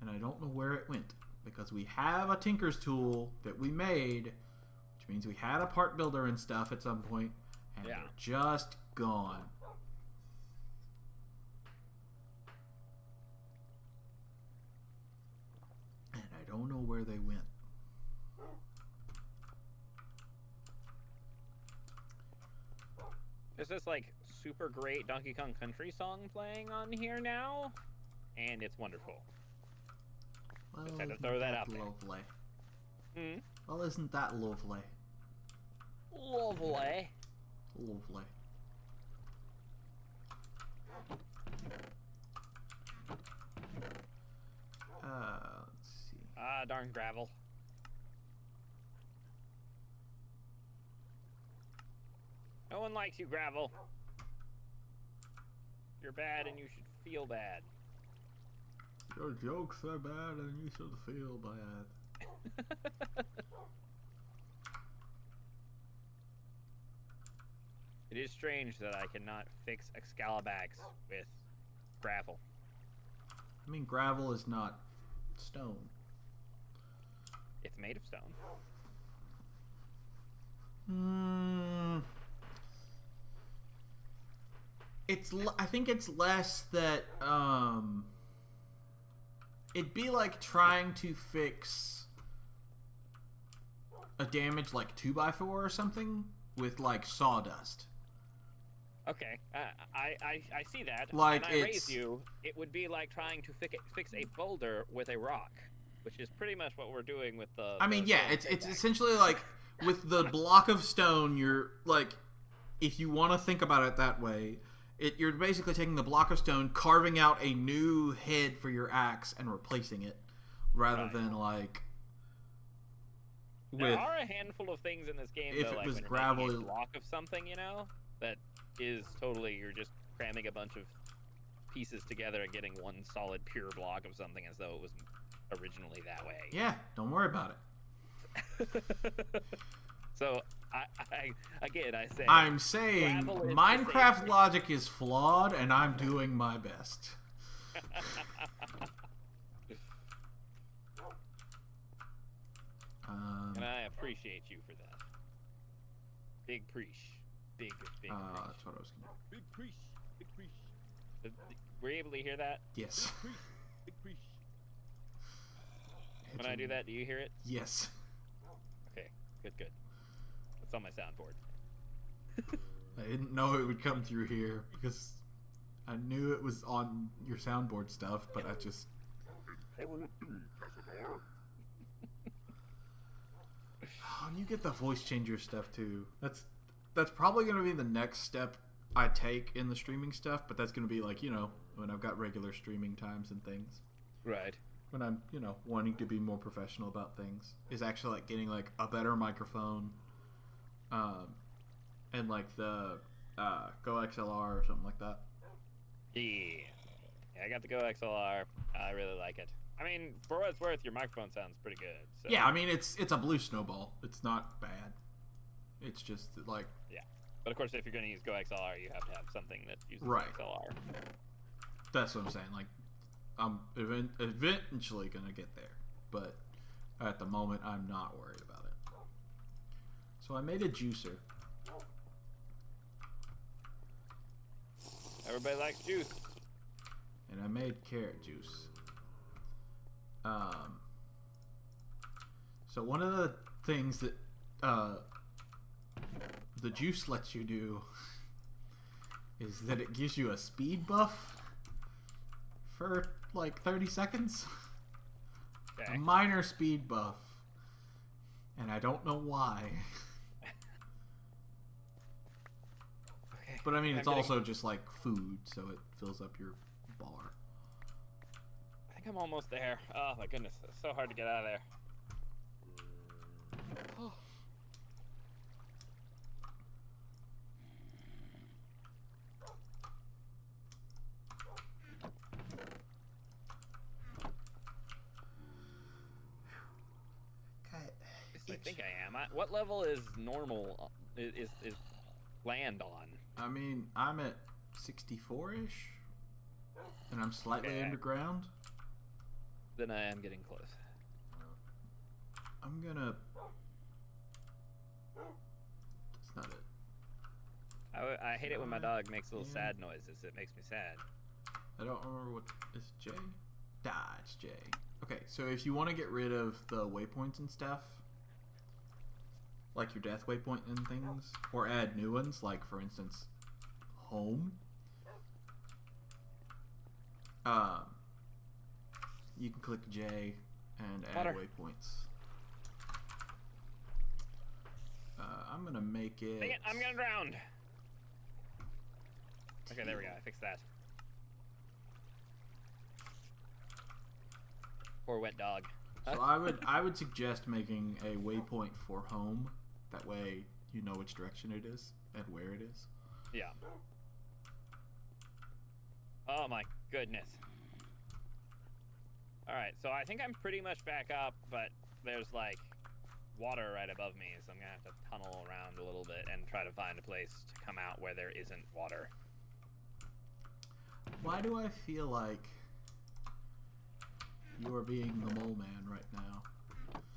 And I don't know where it went. Because we have a tinker's tool that we made, which means we had a part builder and stuff at some point, and they're just gone. And I don't know where they went.
There's this like super great Donkey Kong Country song playing on here now, and it's wonderful.
Well,
Just had to
isn't
throw that
that
out there.
lovely?
Hmm?
Well, isn't that lovely?
Lovely.
Lovely. Let's see.
Ah, darn gravel. No one likes you, gravel. You're bad and you should feel bad.
Your jokes are bad and you should feel bad.
It is strange that I cannot fix Excalibacks with gravel.
I mean, gravel is not stone.
It's made of stone.
I think it's less that, it'd be like trying to fix a damaged, like, 2x4 or something with, like, sawdust.
Okay, I see that.
Like,
when I raise you, it would be like trying to fix a boulder with a rock, which is pretty much what we're doing with the...
I mean, yeah, it's essentially like, with the block of stone, you're, like, if you want to think about it that way, you're basically taking the block of stone, carving out a new head for your axe, and replacing it, rather than, like...
There are a handful of things in this game,
if
though,
it
like
was
when you're
gravel,
making a block of something, you know, that is totally, you're just cramming a bunch of pieces together and getting one solid pure block of something as though it was originally that way.
Yeah, don't worry about it.
So, I say...
I'm saying Minecraft logic is flawed, and I'm doing my best.
And I appreciate you for that. Big preach. Big preach.
That's what I was gonna do.
Big preach. Big preach.
Were you able to hear that?
Yes.
Big preach.
When I do that, do you hear it?
Yes.
Okay, good. It's on my soundboard.
I didn't know it would come through here because I knew it was on your soundboard stuff, but I just... Oh, and you get the voice changer stuff too. That's probably going to be the next step I take in the streaming stuff, but that's going to be like, you know, when I've got regular streaming times and things.
Right.
When I'm, you know, wanting to be more professional about things, is actually like getting like a better microphone, and like the Go XLR or something like that.
Yeah, I got the Go XLR. I really like it. I mean, for what it's worth, your microphone sounds pretty good. So.
Yeah, I mean it's a blue snowball. It's not bad. It's just like...
Yeah, but of course, if you're going to use Go XLR, you have to have something that uses
Right.
XLR.
That's what I'm saying. Like, I'm eventually gonna get there, but at the moment I'm not worried about it. So I made a juicer.
Everybody likes juice.
And I made carrot juice. So one of the things that the juice lets you do is that it gives you a speed buff for like 30 seconds.
Okay.
A minor speed buff. And I don't know why.
Okay.
But I mean, it's
I'm
also just like food, so it fills up your bar.
I think I'm almost there. Oh my goodness, it's so hard to get out of there. Oh. I think I am. What level is normal? Is land on?
I mean, I'm at 64-ish, and I'm slightly
Okay.
underground.
Then I am getting close.
I'm gonna... That's not it.
I hate it when my dog makes little sad noises. It makes me sad.
I don't remember what... Is J? It's J. Okay, so if you want to get rid of the waypoints and stuff, like your death waypoint and things, or add new ones, like for instance, home, you can click J and add
Water.
waypoints. I'm gonna make it...
Dang it, I'm gonna drown! Okay, there we go. I fixed that. Poor wet dog.
So I would suggest making a waypoint for home. That way you know which direction it is and where it is.
Yeah. Oh my goodness. Alright, so I think I'm pretty much back up, but there's like water right above me, so I'm gonna have to tunnel around a little bit and try to find a place to come out where there isn't water.
Why do I feel like you are being the mole man right now?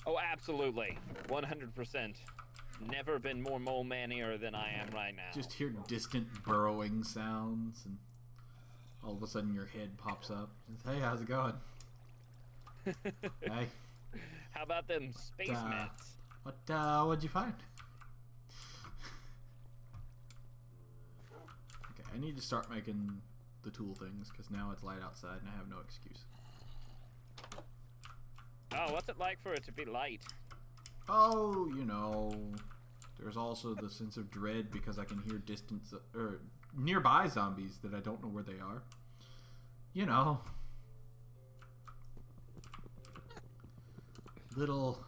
Oh, absolutely. 100%. Never been more mole manier than I am right now.
Just hear distant burrowing sounds, and all of a sudden your head pops up. Hey, how's it going? Hey.
How about them space meds?
What'd you find? Okay, I need to start making the tool things, because now it's light outside and I have no excuse.
Oh, what's it like for it to be light?
Oh, you know, there's also the sense of dread because I can hear distant or nearby zombies that I don't know where they are. You know, little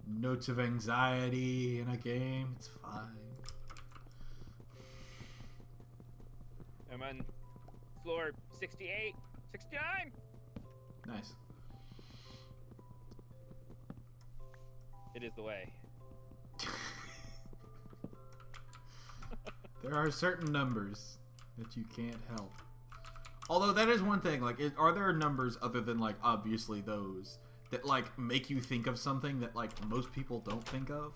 notes of anxiety in a game. It's fine.
I'm on floor 68, 69.
Nice.
It is the way.
There are certain numbers that you can't help. Although that is one thing, like, are there numbers other than, like, obviously those that, like, make you think of something that, like, most people don't think of?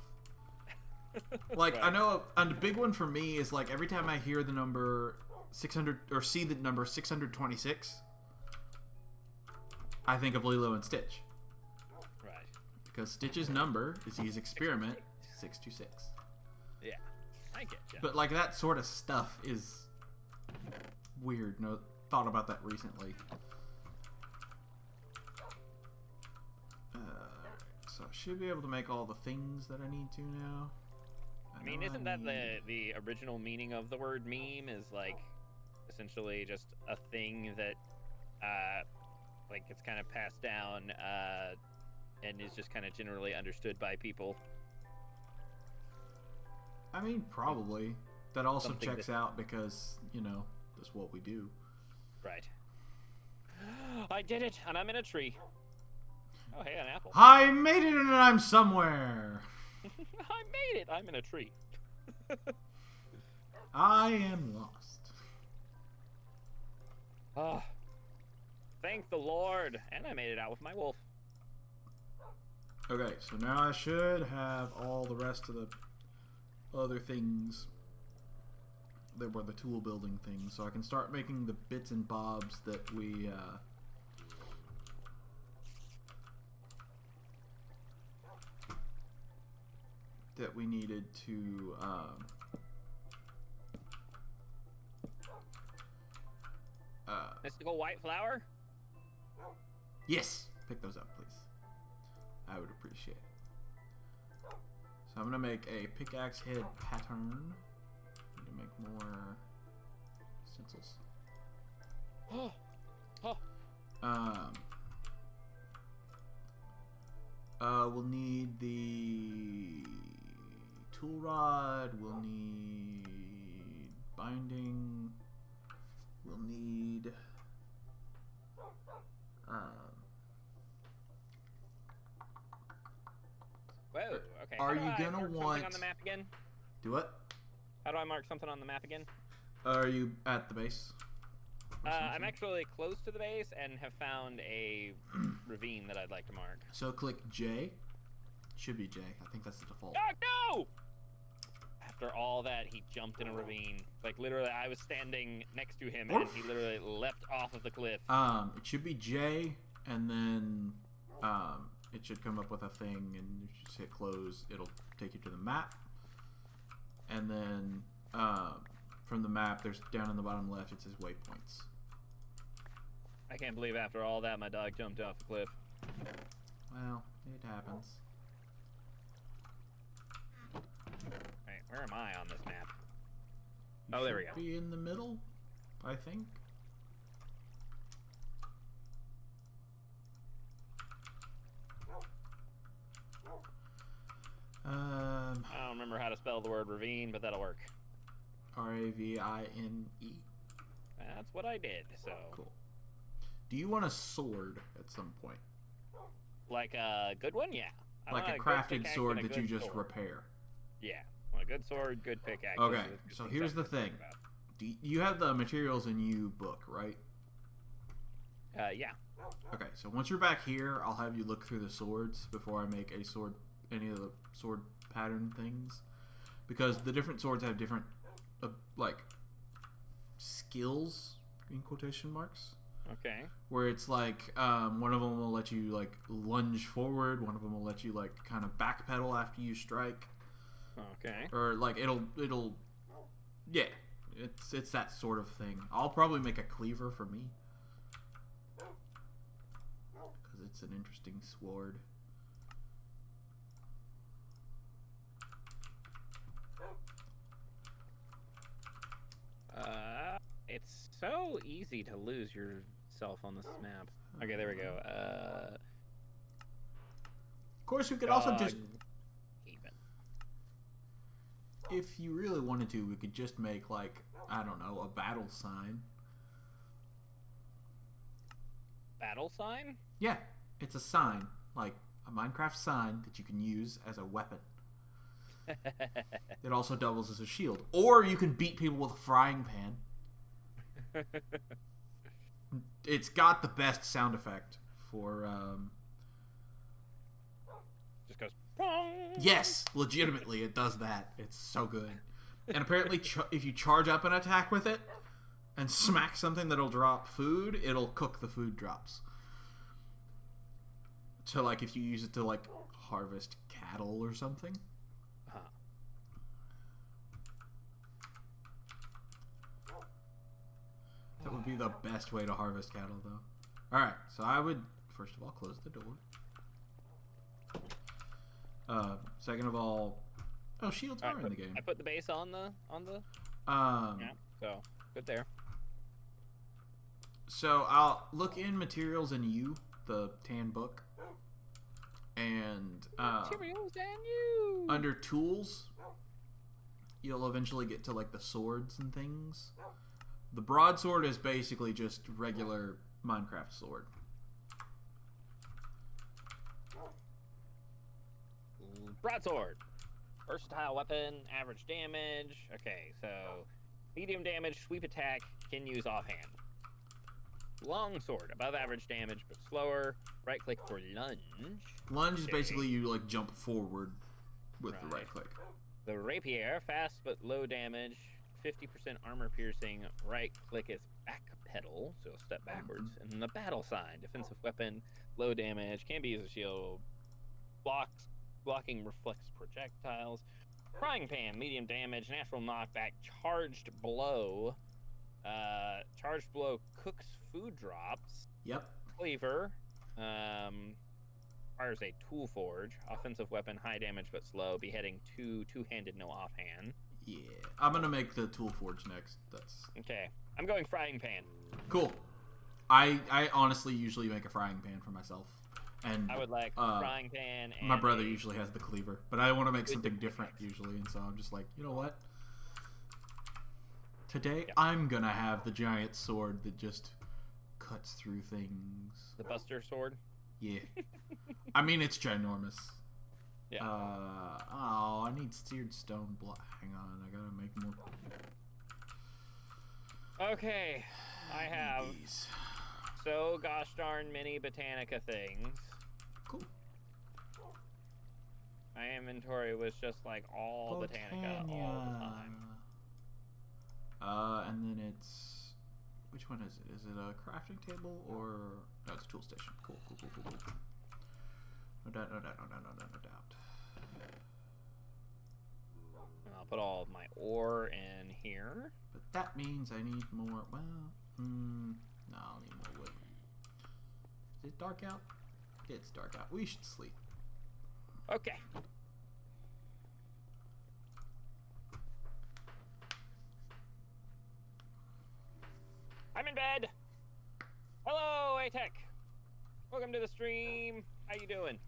Like,
Right.
I know a big one for me is, like, every time I hear the number 600, or see the number 626, I think of Lilo and Stitch.
Right.
Because Stitch's number is his experiment 626.
Yeah, I get you.
But like that sort of stuff is weird. No, thought about that recently. So I should be able to make all the things that I need to now.
I mean, isn't that the original meaning of the word meme? Is like essentially just a thing that like it's kind of passed down and is just kind of generally understood by people.
I mean, probably. That also
Something
checks out because, you know, that's what we do.
Right. I did it, and I'm in a tree. Oh, hey, an apple.
I made it and I'm somewhere.
I made it. I'm in a tree.
I am lost.
Oh, thank the Lord. And I made it out with my wolf.
Okay, so now I should have all the rest of the other things that were the tool building things, so I can start making the bits and bobs that we needed to
Mystical white flower?
yes, pick those up, please. I would appreciate it. So I'm gonna make a pickaxe head pattern. Need to make more stencils.
Oh.
We'll need the tool rod. We'll need binding. We'll need
Whoa, okay.
Are
How do
you
I
gonna
mark
want
something on the map again?
do what?
How do I mark something on the map again?
Are you at the base? Or
I'm
something?
actually close to the base and have found a ravine that I'd like to mark.
So click J. Should be J. I think that's the default.
Oh, no! After all that, he jumped in a ravine. Like, literally, I was standing next to him, and he literally leapt off of the cliff.
It should be J, and then it should come up with a thing, and you just hit close. It'll take you to the map, and then from the map, there's down in the bottom left. It says waypoints.
I can't believe after all that, my dog jumped off the cliff.
Well, it happens.
Wait, where am I on this map?
You
Oh, there we
should
go.
Be in the middle, I think.
I don't remember how to spell the word ravine, but that'll work.
Ravine.
That's what I did, so...
Cool. Do you want a sword at some point?
Like a good one? Yeah. I
Like
want
a
good
crafted
pickaxe
sword
and a
that you
good
just
sword.
repair?
Yeah. Want a good sword, good pickaxe.
Okay,
Those are the
so
things
here's
I'm
the
thinking
thing.
about.
You have the materials in you book, right?
Yeah.
Okay, so once you're back here, I'll have you look through the swords before I make a sword, any of the sword pattern things, because the different swords have different, like, skills in quotation marks.
Okay.
Where it's like one of them will let you like lunge forward, one of them will let you like kind of backpedal after you strike,
Okay.
or like it'll yeah, it's that sort of thing. I'll probably make a cleaver for me because it's an interesting sword.
It's so easy to lose yourself on this map. Okay, there we go.
Of course, we could also just,
even.
if you really wanted to, we could just make like, I don't know, a battle sign.
Battle sign?
Yeah, it's a sign, like a Minecraft sign that you can use as a weapon. It also doubles as a shield. Or you can beat people with a frying pan. It's got the best sound effect for,
Just goes. Pong!
yes, legitimately, it does that. It's so good. And apparently, if you charge up an attack with it and smack something that'll drop food, it'll cook the food drops. So, like, if you use it to, like, harvest cattle or something.
Huh.
That would be the best way to harvest cattle, though. Alright, so I would, first of all, close the door. Second of all... Oh, shields are in the game.
I put the base on the...
Yeah,
so, good there.
So I'll look in materials in you, the tan book. And,
Materials and you!
under tools, you'll eventually get to, like, the swords and things. The broadsword is basically just regular Minecraft sword.
Broadsword. Versatile weapon, average damage. Okay, so medium damage, sweep attack, can use offhand. longsword. Above average damage, but slower. Right click for lunge.
Lunge is basically you like jump forward with the right click.
The rapier, fast but low damage, 50% armor piercing. Right click is back pedal, so a step backwards. And then the battle sign, defensive weapon, low damage, can be used as a shield. Blocking reflects projectiles. Frying pan, medium damage, natural knockback, charged blow. Charged blow cooks food drops.
Yep.
Cleaver. Requires a tool forge. Offensive weapon, high damage but slow. Beheading two-handed, no offhand.
Yeah. I'm gonna make the tool forge next. That's
Okay. I'm going frying pan.
cool. I honestly usually make a frying pan for myself. And
I would like frying pan and
my brother usually has the cleaver, but I want to make something different usually, and so I'm just like, you know what? Today I'm gonna have the giant sword that just cuts through things.
the Buster sword.
Yeah. I mean, it's ginormous.
Yeah.
Oh, I need seared stone block. Hang on, I gotta make more.
Okay, I have
these.
so gosh darn many Botanica things.
Cool.
My inventory was just like all Botanica all the time.
And then it's, which one is it? Is it a crafting table or no? It's a tool station. Cool. No doubt.
And I'll put all of my ore in here.
But that means I need more. Well, no, I'll need more wood. Is it dark out? It's dark out. We should sleep.
Okay. I'm in bed. Hello, A-Tech. Welcome to the stream. How you doing?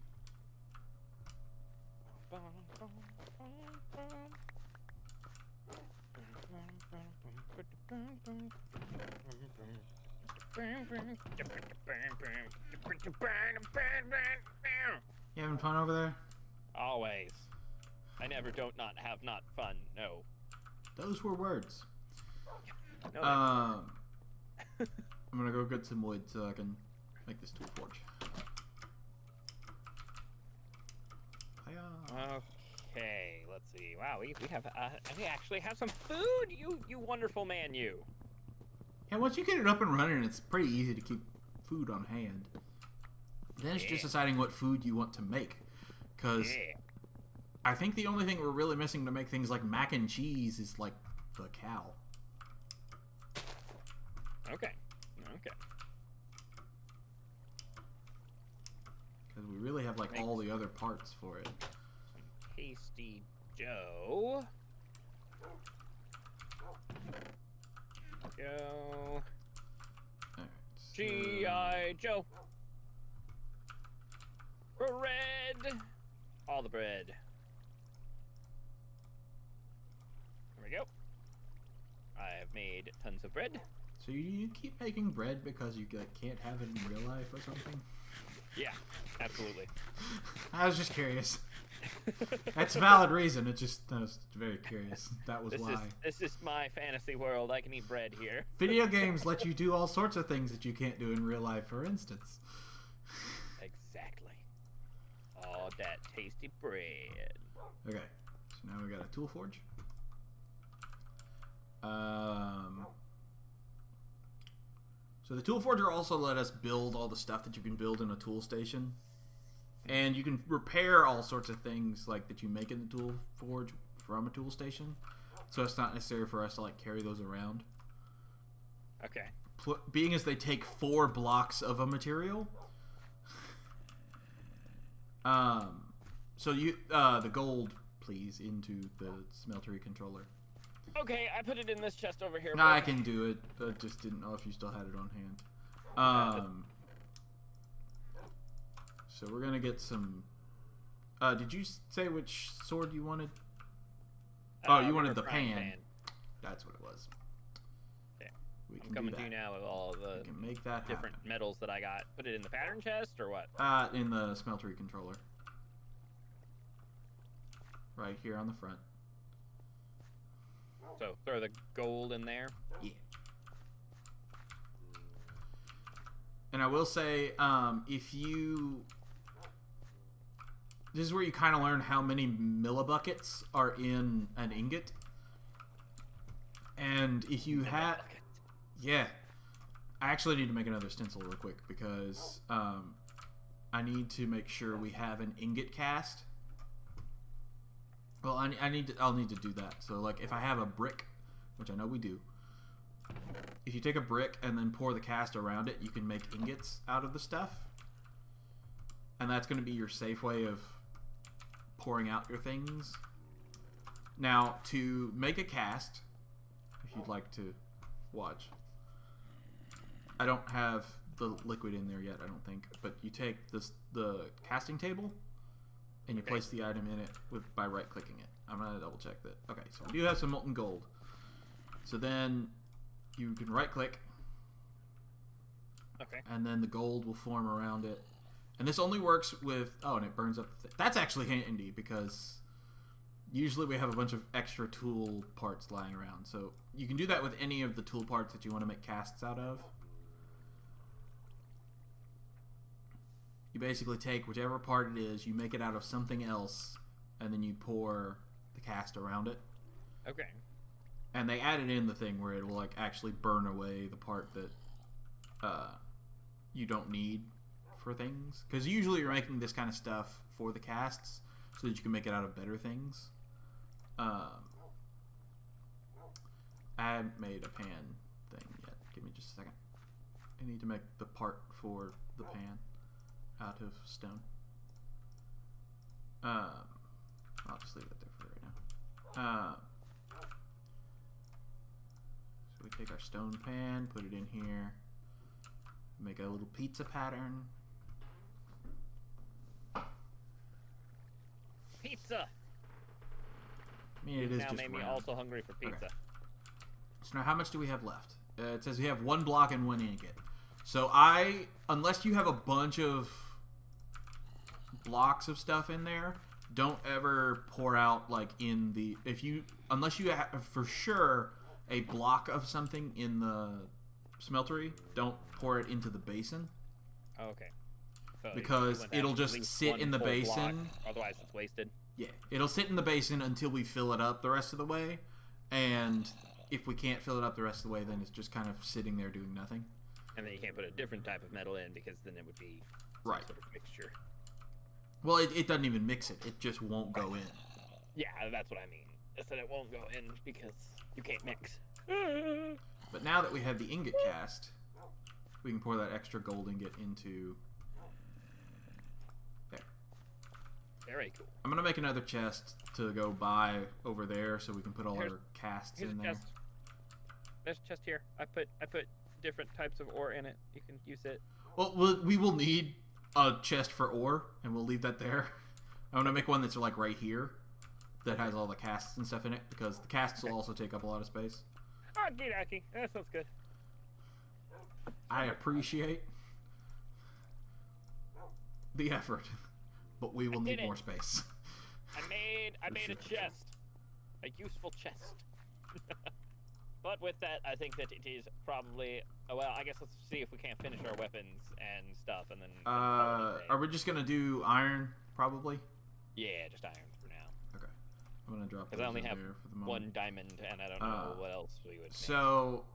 You having fun over there?
Always. I never don't not have not fun. No.
Those were words.
No.
I'm gonna go get some wood so I can make this tool forge. Hiya.
Okay, let's see. Wow, we actually have some food. You wonderful man, you.
Yeah, once you get it up and running, it's pretty easy to keep food on hand. Then it's just deciding what food you want to make. Because I think the only thing we're really missing to make things like mac and cheese is, like, the cow.
Okay.
Because we really have, like, all the other parts for it.
Some Tasty Joe. Go.
Alright.
G.I. Joe. Bread. All the bread. There we go. I have made tons of bread.
So you keep making bread because you can't have it in real life or something?
Yeah, absolutely.
I was just curious. That's a valid reason. I was very curious. That was why.
This is my fantasy world. I can eat bread here.
Video games let you do all sorts of things that you can't do in real life, for instance.
Exactly. Oh, that tasty bread.
Okay, so now we got a tool forge. So the tool forger also let us build all the stuff that you can build in a tool station. And you can repair all sorts of things like that you make in the tool forge from a tool station. So it's not necessary for us to like carry those around.
Okay.
Being as they take 4 blocks of a material. So you the gold, please, into the smeltery controller.
Okay, I put it in this chest over here.
Nah, I can do it. I just didn't know if you still had it on hand. So we're gonna get some. Did you say which sword you wanted? Oh, you wanted the pan. That's what it was.
Yeah.
We can
I'm coming
do
to you
that.
now with all the
We can make that
different
happen.
metals that I got. Put it in the pattern chest or what?
In the smeltery controller. Right here on the front.
So throw the gold in there.
Yeah. And I will say, if you... This is where you kind of learn how many millibuckets are in an ingot. And if you had... Yeah. I actually need to make another stencil real quick because I need to make sure we have an ingot cast. Well, I'll need to do that. So, like, if I have a brick, which I know we do, if you take a brick and then pour the cast around it, you can make ingots out of the stuff. And that's going to be your safe way of pouring out your things. Now, to make a cast, if you'd like to watch, I don't have the liquid in there yet, I don't think, but you take the casting table and you place the item in it by right-clicking it. I'm going to double-check that. Okay, so we do have some molten gold. So then you can right-click, and then the gold will form around it. And this only works with... Oh, and it burns up... That's actually handy because usually we have a bunch of extra tool parts lying around. So you can do that with any of the tool parts that you want to make casts out of. You basically take whichever part it is, you make it out of something else, and then you pour the cast around it.
Okay.
And they added in the thing where it will like actually burn away the part that you don't need for things. Because usually you're making this kind of stuff for the casts so that you can make it out of better things. I haven't made a pan thing yet. Give me just a second. I need to make the part for the pan out of stone. I'll just leave it there for right now. So we take our stone pan, put it in here, make a little pizza pattern.
Pizza.
I mean, it is
now
just
made me
round.
also hungry for pizza.
Okay. So now, how much do we have left? It says we have 1 block and 1 ingot. So unless you have a bunch of blocks of stuff in there, don't ever pour out like in the unless you have for sure a block of something in the smeltery, don't pour it into the basin.
Oh, okay. So
because it'll just sit in the basin.
Block, otherwise it's wasted.
Yeah, it'll sit in the basin until we fill it up the rest of the way, and if we can't fill it up the rest of the way, then it's just kind of sitting there doing nothing.
And then you can't put a different type of metal in because then it would be some
right
sort of mixture.
Well, it doesn't even mix it. It just won't go in.
Yeah, that's what I mean. I said it won't go in because you can't mix.
But now that we have the ingot cast, we can pour that extra gold ingot into there.
Very cool.
I'm going to make another chest to go buy over there so we can put all our casts in there.
Chest. There's a chest here. I put different types of ore in it. You can use it.
Well, we will need a chest for ore, and we'll leave that there. I'm going to make one that's like right here that has all the casts and stuff in it, because the casts will also take up a lot of space.
Okie. That sounds good.
I appreciate the effort, but we will need more space.
I made a chest. A useful chest. But with that, I think that it is probably... well, I guess let's see if we can't finish our weapons and stuff, and then...
are we just going to do iron, probably?
Yeah, just iron for now.
Okay. I'm going to drop those
Because I only
in
have
there for the moment.
1 diamond, and I don't know what else we would
So...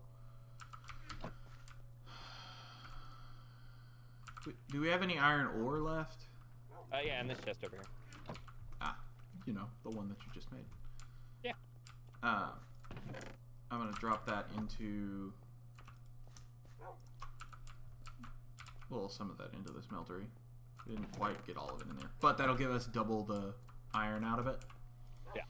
do we have any iron ore left?
Yeah, in this chest over here.
Ah, you know, the one that you just made.
Yeah.
I'm going to drop that into... well, some of that into the smeltery. Didn't quite get all of it in there. But that'll give us double the iron out of it.
Yeah.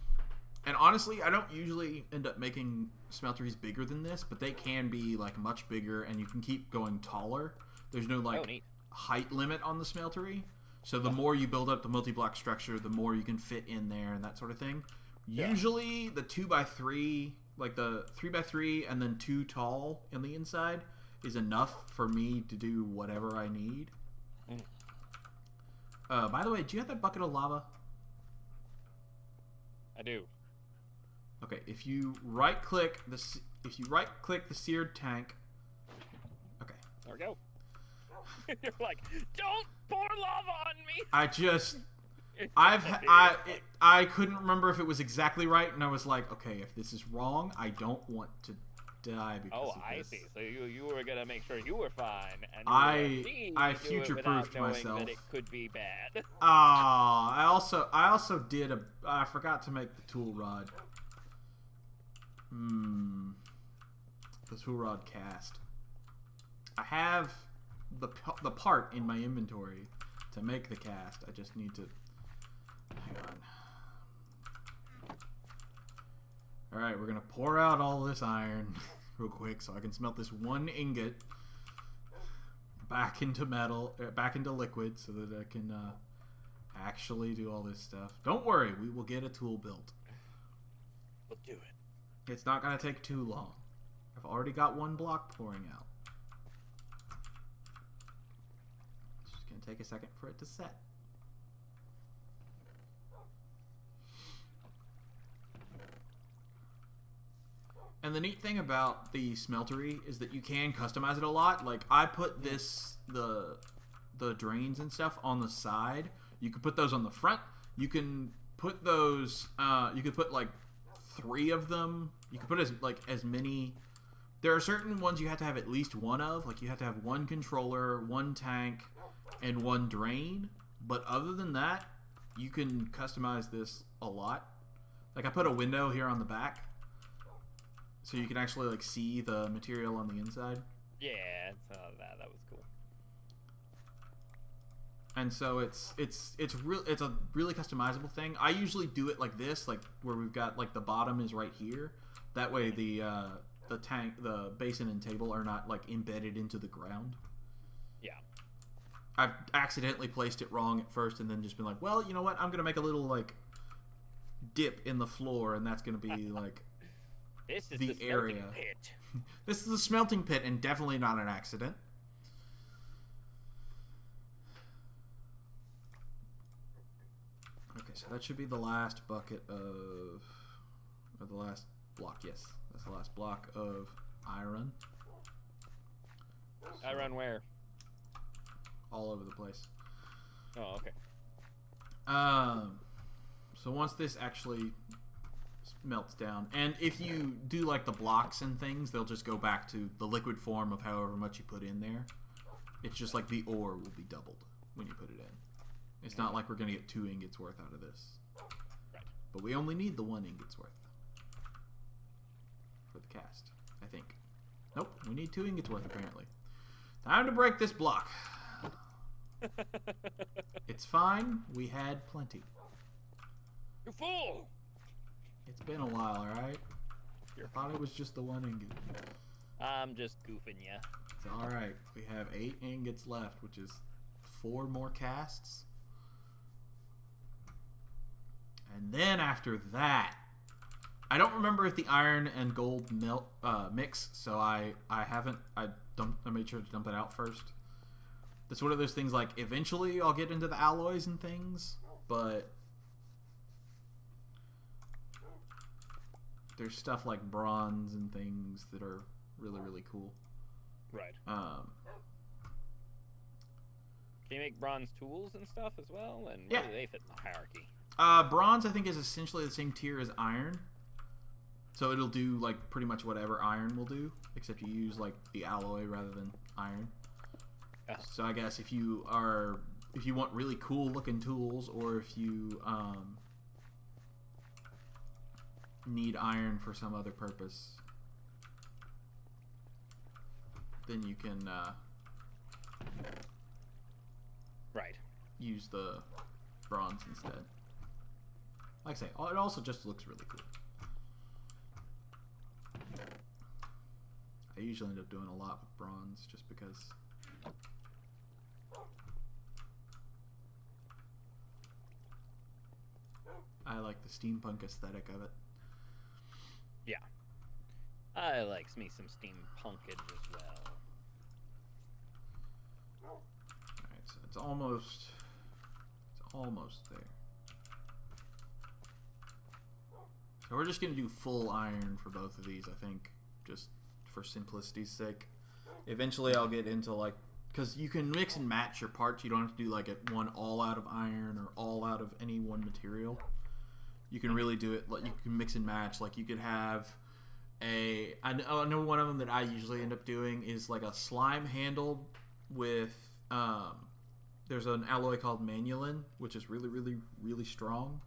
And honestly, I don't usually end up making smelteries bigger than this, but they can be like much bigger, and you can keep going taller. There's no like height limit on the smeltery. So the more you build up the multi-block structure, the more you can fit in there and that sort of thing. Yeah. Usually the 2x3, like the 3x3 and then 2 tall in the inside is enough for me to do whatever I need. By the way, do you have that bucket of lava?
I do.
Okay, if you right-click the seared tank. Okay.
There we go. You're like, don't pour lava on me.
I couldn't remember if it was exactly right, and I was like, okay, if this is wrong, I don't want to die because of
I
this.
see. So you were gonna make sure you were fine, and
I future-proofed myself.
That it could be bad.
I also did I forgot to make the tool rod. The tool rod cast. I have the part in my inventory to make the cast. I just need to hang on. All right, we're gonna pour out all this iron real quick so I can smelt this one ingot back into liquid so that I can actually do all this stuff. Don't worry, we will get a tool built.
We'll do it.
It's not gonna take too long. I've already got one block pouring out. It's just gonna take a second for it to set. And the neat thing about the Smeltery is that you can customize it a lot. Like, I put the drains and stuff on the side. You can put those on the front. You can put those, you could put like 3 of them. You can put as many. There are certain ones you have to have at least one of. Like, you have to have 1 controller, 1 tank, and 1 drain. But other than that, you can customize this a lot. Like, I put a window here on the back, so you can actually like see the material on the inside.
Yeah, that was cool.
And so it's a really customizable thing. I usually do it like this, like where we've got like the bottom is right here. That way the tank, the basin and table are not like embedded into the ground.
Yeah.
I've accidentally placed it wrong at first and then just been like, well, you know what? I'm gonna make a little like dip in the floor, and that's gonna be like
this is
the area.
Pit.
This is the smelting pit, and definitely not an accident. Okay, so that should be the last bucket of, or the last block. Yes, that's the last block of iron.
Iron where?
All over the place.
Oh, okay.
So once this actually melts down, and if you do like the blocks and things, they'll just go back to the liquid form of however much you put in there. It's just like the ore will be doubled when you put it in. It's not like we're gonna get 2 ingots worth out of this.
Right.
But we only need the 1 ingot's worth for the cast, I think. Nope, we need 2 ingots worth apparently. Time to break this block. It's fine, we had plenty.
You fool!
It's been a while, alright? I thought it was just the 1 ingot.
I'm just goofing ya.
It's alright. We have 8 ingots left, which is 4 more casts. And then after that, I don't remember if the iron and gold mix, so I made sure to dump it out first. It's one of those things like eventually I'll get into the alloys and things, but there's stuff like bronze and things that are really, really cool.
Right. Can you make bronze tools and stuff as well? And where do they fit in the hierarchy?
Bronze, I think, is essentially the same tier as iron. So it'll do, like, pretty much whatever iron will do, except you use, like, the alloy rather than iron.
Yeah.
So I guess if you want really cool looking tools, or if you need iron for some other purpose, then you can
right.
use the bronze instead. Like I say, it also just looks really cool. I usually end up doing a lot with bronze just because I like the steampunk aesthetic of it.
Yeah. I like me some steampunkage as well.
Alright, so it's almost there. So we're just going to do full iron for both of these, I think, just for simplicity's sake. Eventually I'll get into, like, because you can mix and match your parts. You don't have to do like one all out of iron or all out of any one material. You can really do it. Like you can mix and match. Like you could have I know one of them that I usually end up doing is like a slime handle with there's an alloy called manulin, which is really, really, really strong.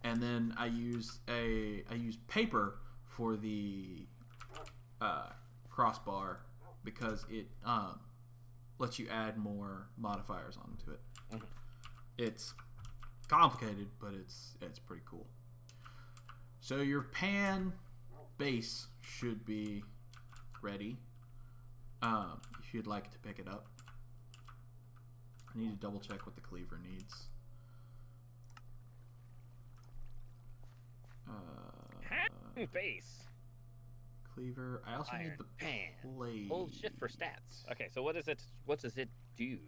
And then I use paper for the crossbar because it lets you add more modifiers onto it. Mm-hmm. It's complicated, but it's pretty cool. So your pan base should be ready if you'd like to pick it up. I need to double check what the cleaver needs.
Base.
Cleaver. I also
Iron
need the
pan.
blade.
Hold shift for stats. Okay, so what is it? What does it do?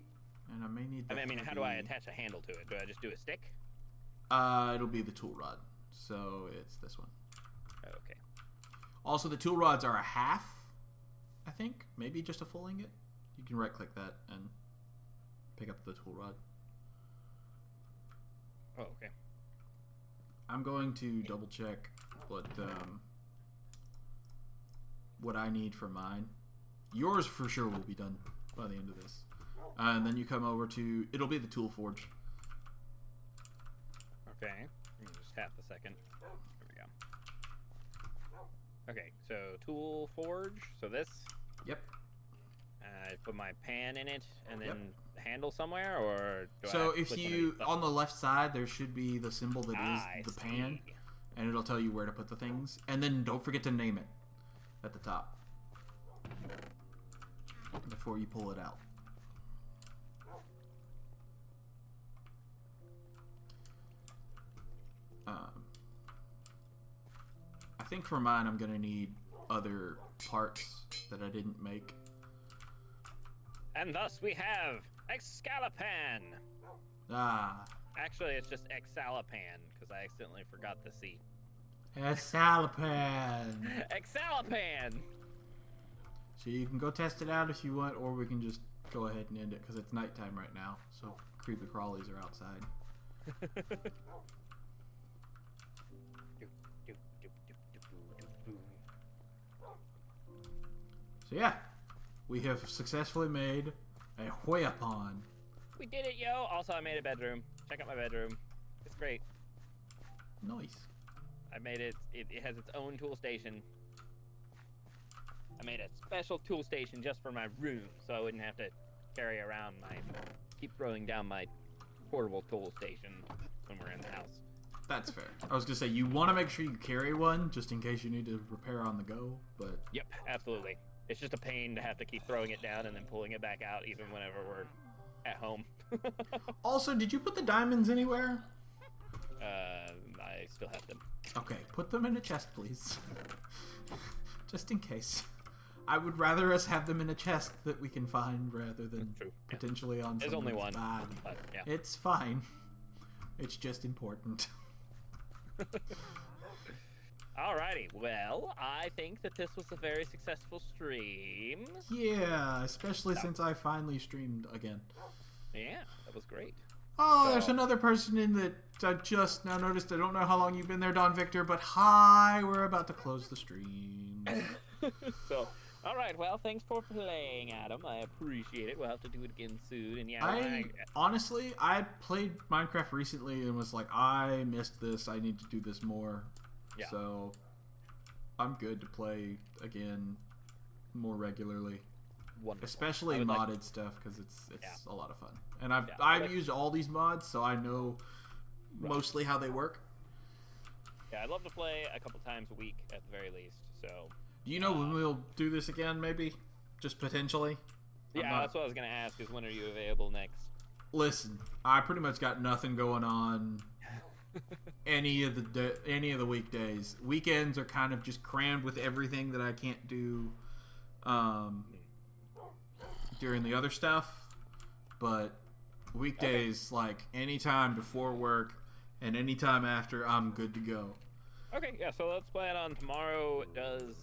And I may need.
I mean, how do I attach a handle to it? Do I just do a stick?
It'll be the tool rod. So it's this one.
Okay.
Also, the tool rods are a half. I think maybe just a full ingot. You can right click that and pick up the tool rod.
Oh, okay.
I'm going to double check what I need for mine. Yours for sure will be done by the end of this. And then you come over to, it'll be the tool forge.
Okay. Just half a second. There we go. Okay, so tool forge. So this.
Yep.
I put my pan in it and then handle somewhere, or do
so
I
if you on the left side there should be the symbol that is the pan, and it'll tell you where to put the things, and then don't forget to name it at the top before you pull it out. I think for mine I'm gonna need other parts that I didn't make.
And thus we have Excalipan. Actually, it's just Exalipan because I accidentally forgot the C.
Excalipan.
Excalipan.
So you can go test it out if you want, or we can just go ahead and end it because it's nighttime right now. So creepy crawlies are outside. So yeah, we have successfully made a Hoyapon.
We did it, yo! Also, I made a bedroom. Check out my bedroom. It's great.
Nice.
I made it. It has its own tool station. I made a special tool station just for my room, so I wouldn't have to carry around keep throwing down my portable tool station when we're in the house.
That's fair. I was gonna say you want to make sure you carry one just in case you need to repair on the go, but
yep, absolutely. It's just a pain to have to keep throwing it down and then pulling it back out, even whenever we're at home.
Also, did you put the diamonds anywhere?
I still have them.
Okay, put them in a chest, please. Just in case. I would rather us have them in a chest that we can find rather than potentially on.
There's only one.
Body.
But, yeah.
It's fine. It's just important.
Alrighty, well, I think that this was a very successful stream.
Yeah, especially since I finally streamed again.
Yeah, that was great.
Oh, there's another person in that I just now noticed. I don't know how long you've been there, Don Victor, but hi, we're about to close the stream.
So, alright, well, thanks for playing, Adam. I appreciate it. We'll have to do it again soon. And yeah,
honestly, I played Minecraft recently and was like, I missed this. I need to do this more. Yeah. So, I'm good to play again more regularly. Wonderful. Especially modded stuff because it's a lot of fun. And I've used all these mods, so I know mostly how they work.
Yeah, I'd love to play a couple times a week at the very least. So,
do you know when we'll do this again? Maybe, just potentially.
Yeah, that's what I was gonna ask. Is when are you available next?
Listen, I pretty much got nothing going on. any of the weekdays. Weekends are kind of just crammed with everything that I can't do during the other stuff. But weekdays, like anytime before work and anytime after, I'm good to go.
Okay, yeah, so let's plan on tomorrow. Does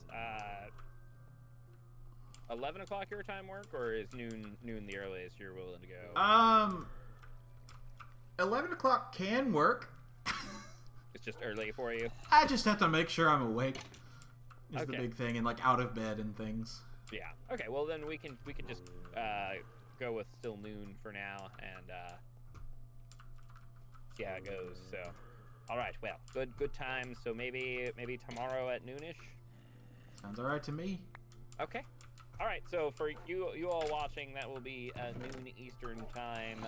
11 o'clock your time work, or is noon the earliest you're willing to go?
11 o'clock can work.
It's just early for you.
I just have to make sure I'm awake. Is the
Okay.
big thing, and like out of bed and things.
Yeah. Okay. Well, then we can just go with still noon for now, and see how it goes. So, all right. Well, good time. So maybe tomorrow at noonish.
Sounds all right to me.
Okay. All right. So for you all watching, that will be noon Eastern time,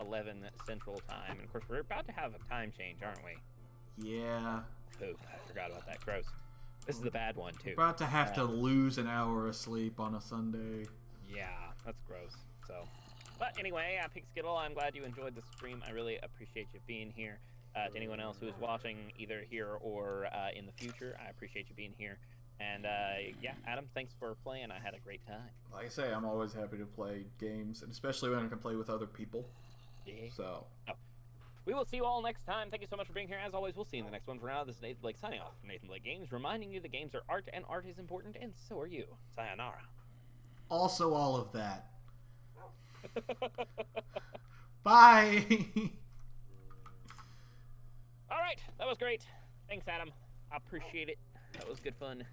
11 Central time, and of course we're about to have a time change, aren't we?
Yeah.
Oh, I forgot about that. Gross. This is the bad one too.
About to have to lose an hour of sleep on a Sunday.
Yeah, that's gross. So, but anyway, Pink Skittle, I'm glad you enjoyed the stream. I really appreciate you being here. To anyone else who is watching, either here or in the future, I appreciate you being here. And yeah, Adam, thanks for playing. I had a great time.
Like I say, I'm always happy to play games, and especially when I can play with other people.
Yeah.
So.
Oh. We will see you all next time. Thank you so much for being here. As always, we'll see you in the next one. For now, this is Nathan Blake signing off from Nathan Blake Games, reminding you that games are art, and art is important, and so are you. Sayonara.
Also all of that. Bye!
All right, that was great. Thanks, Adam. I appreciate it. That was good fun.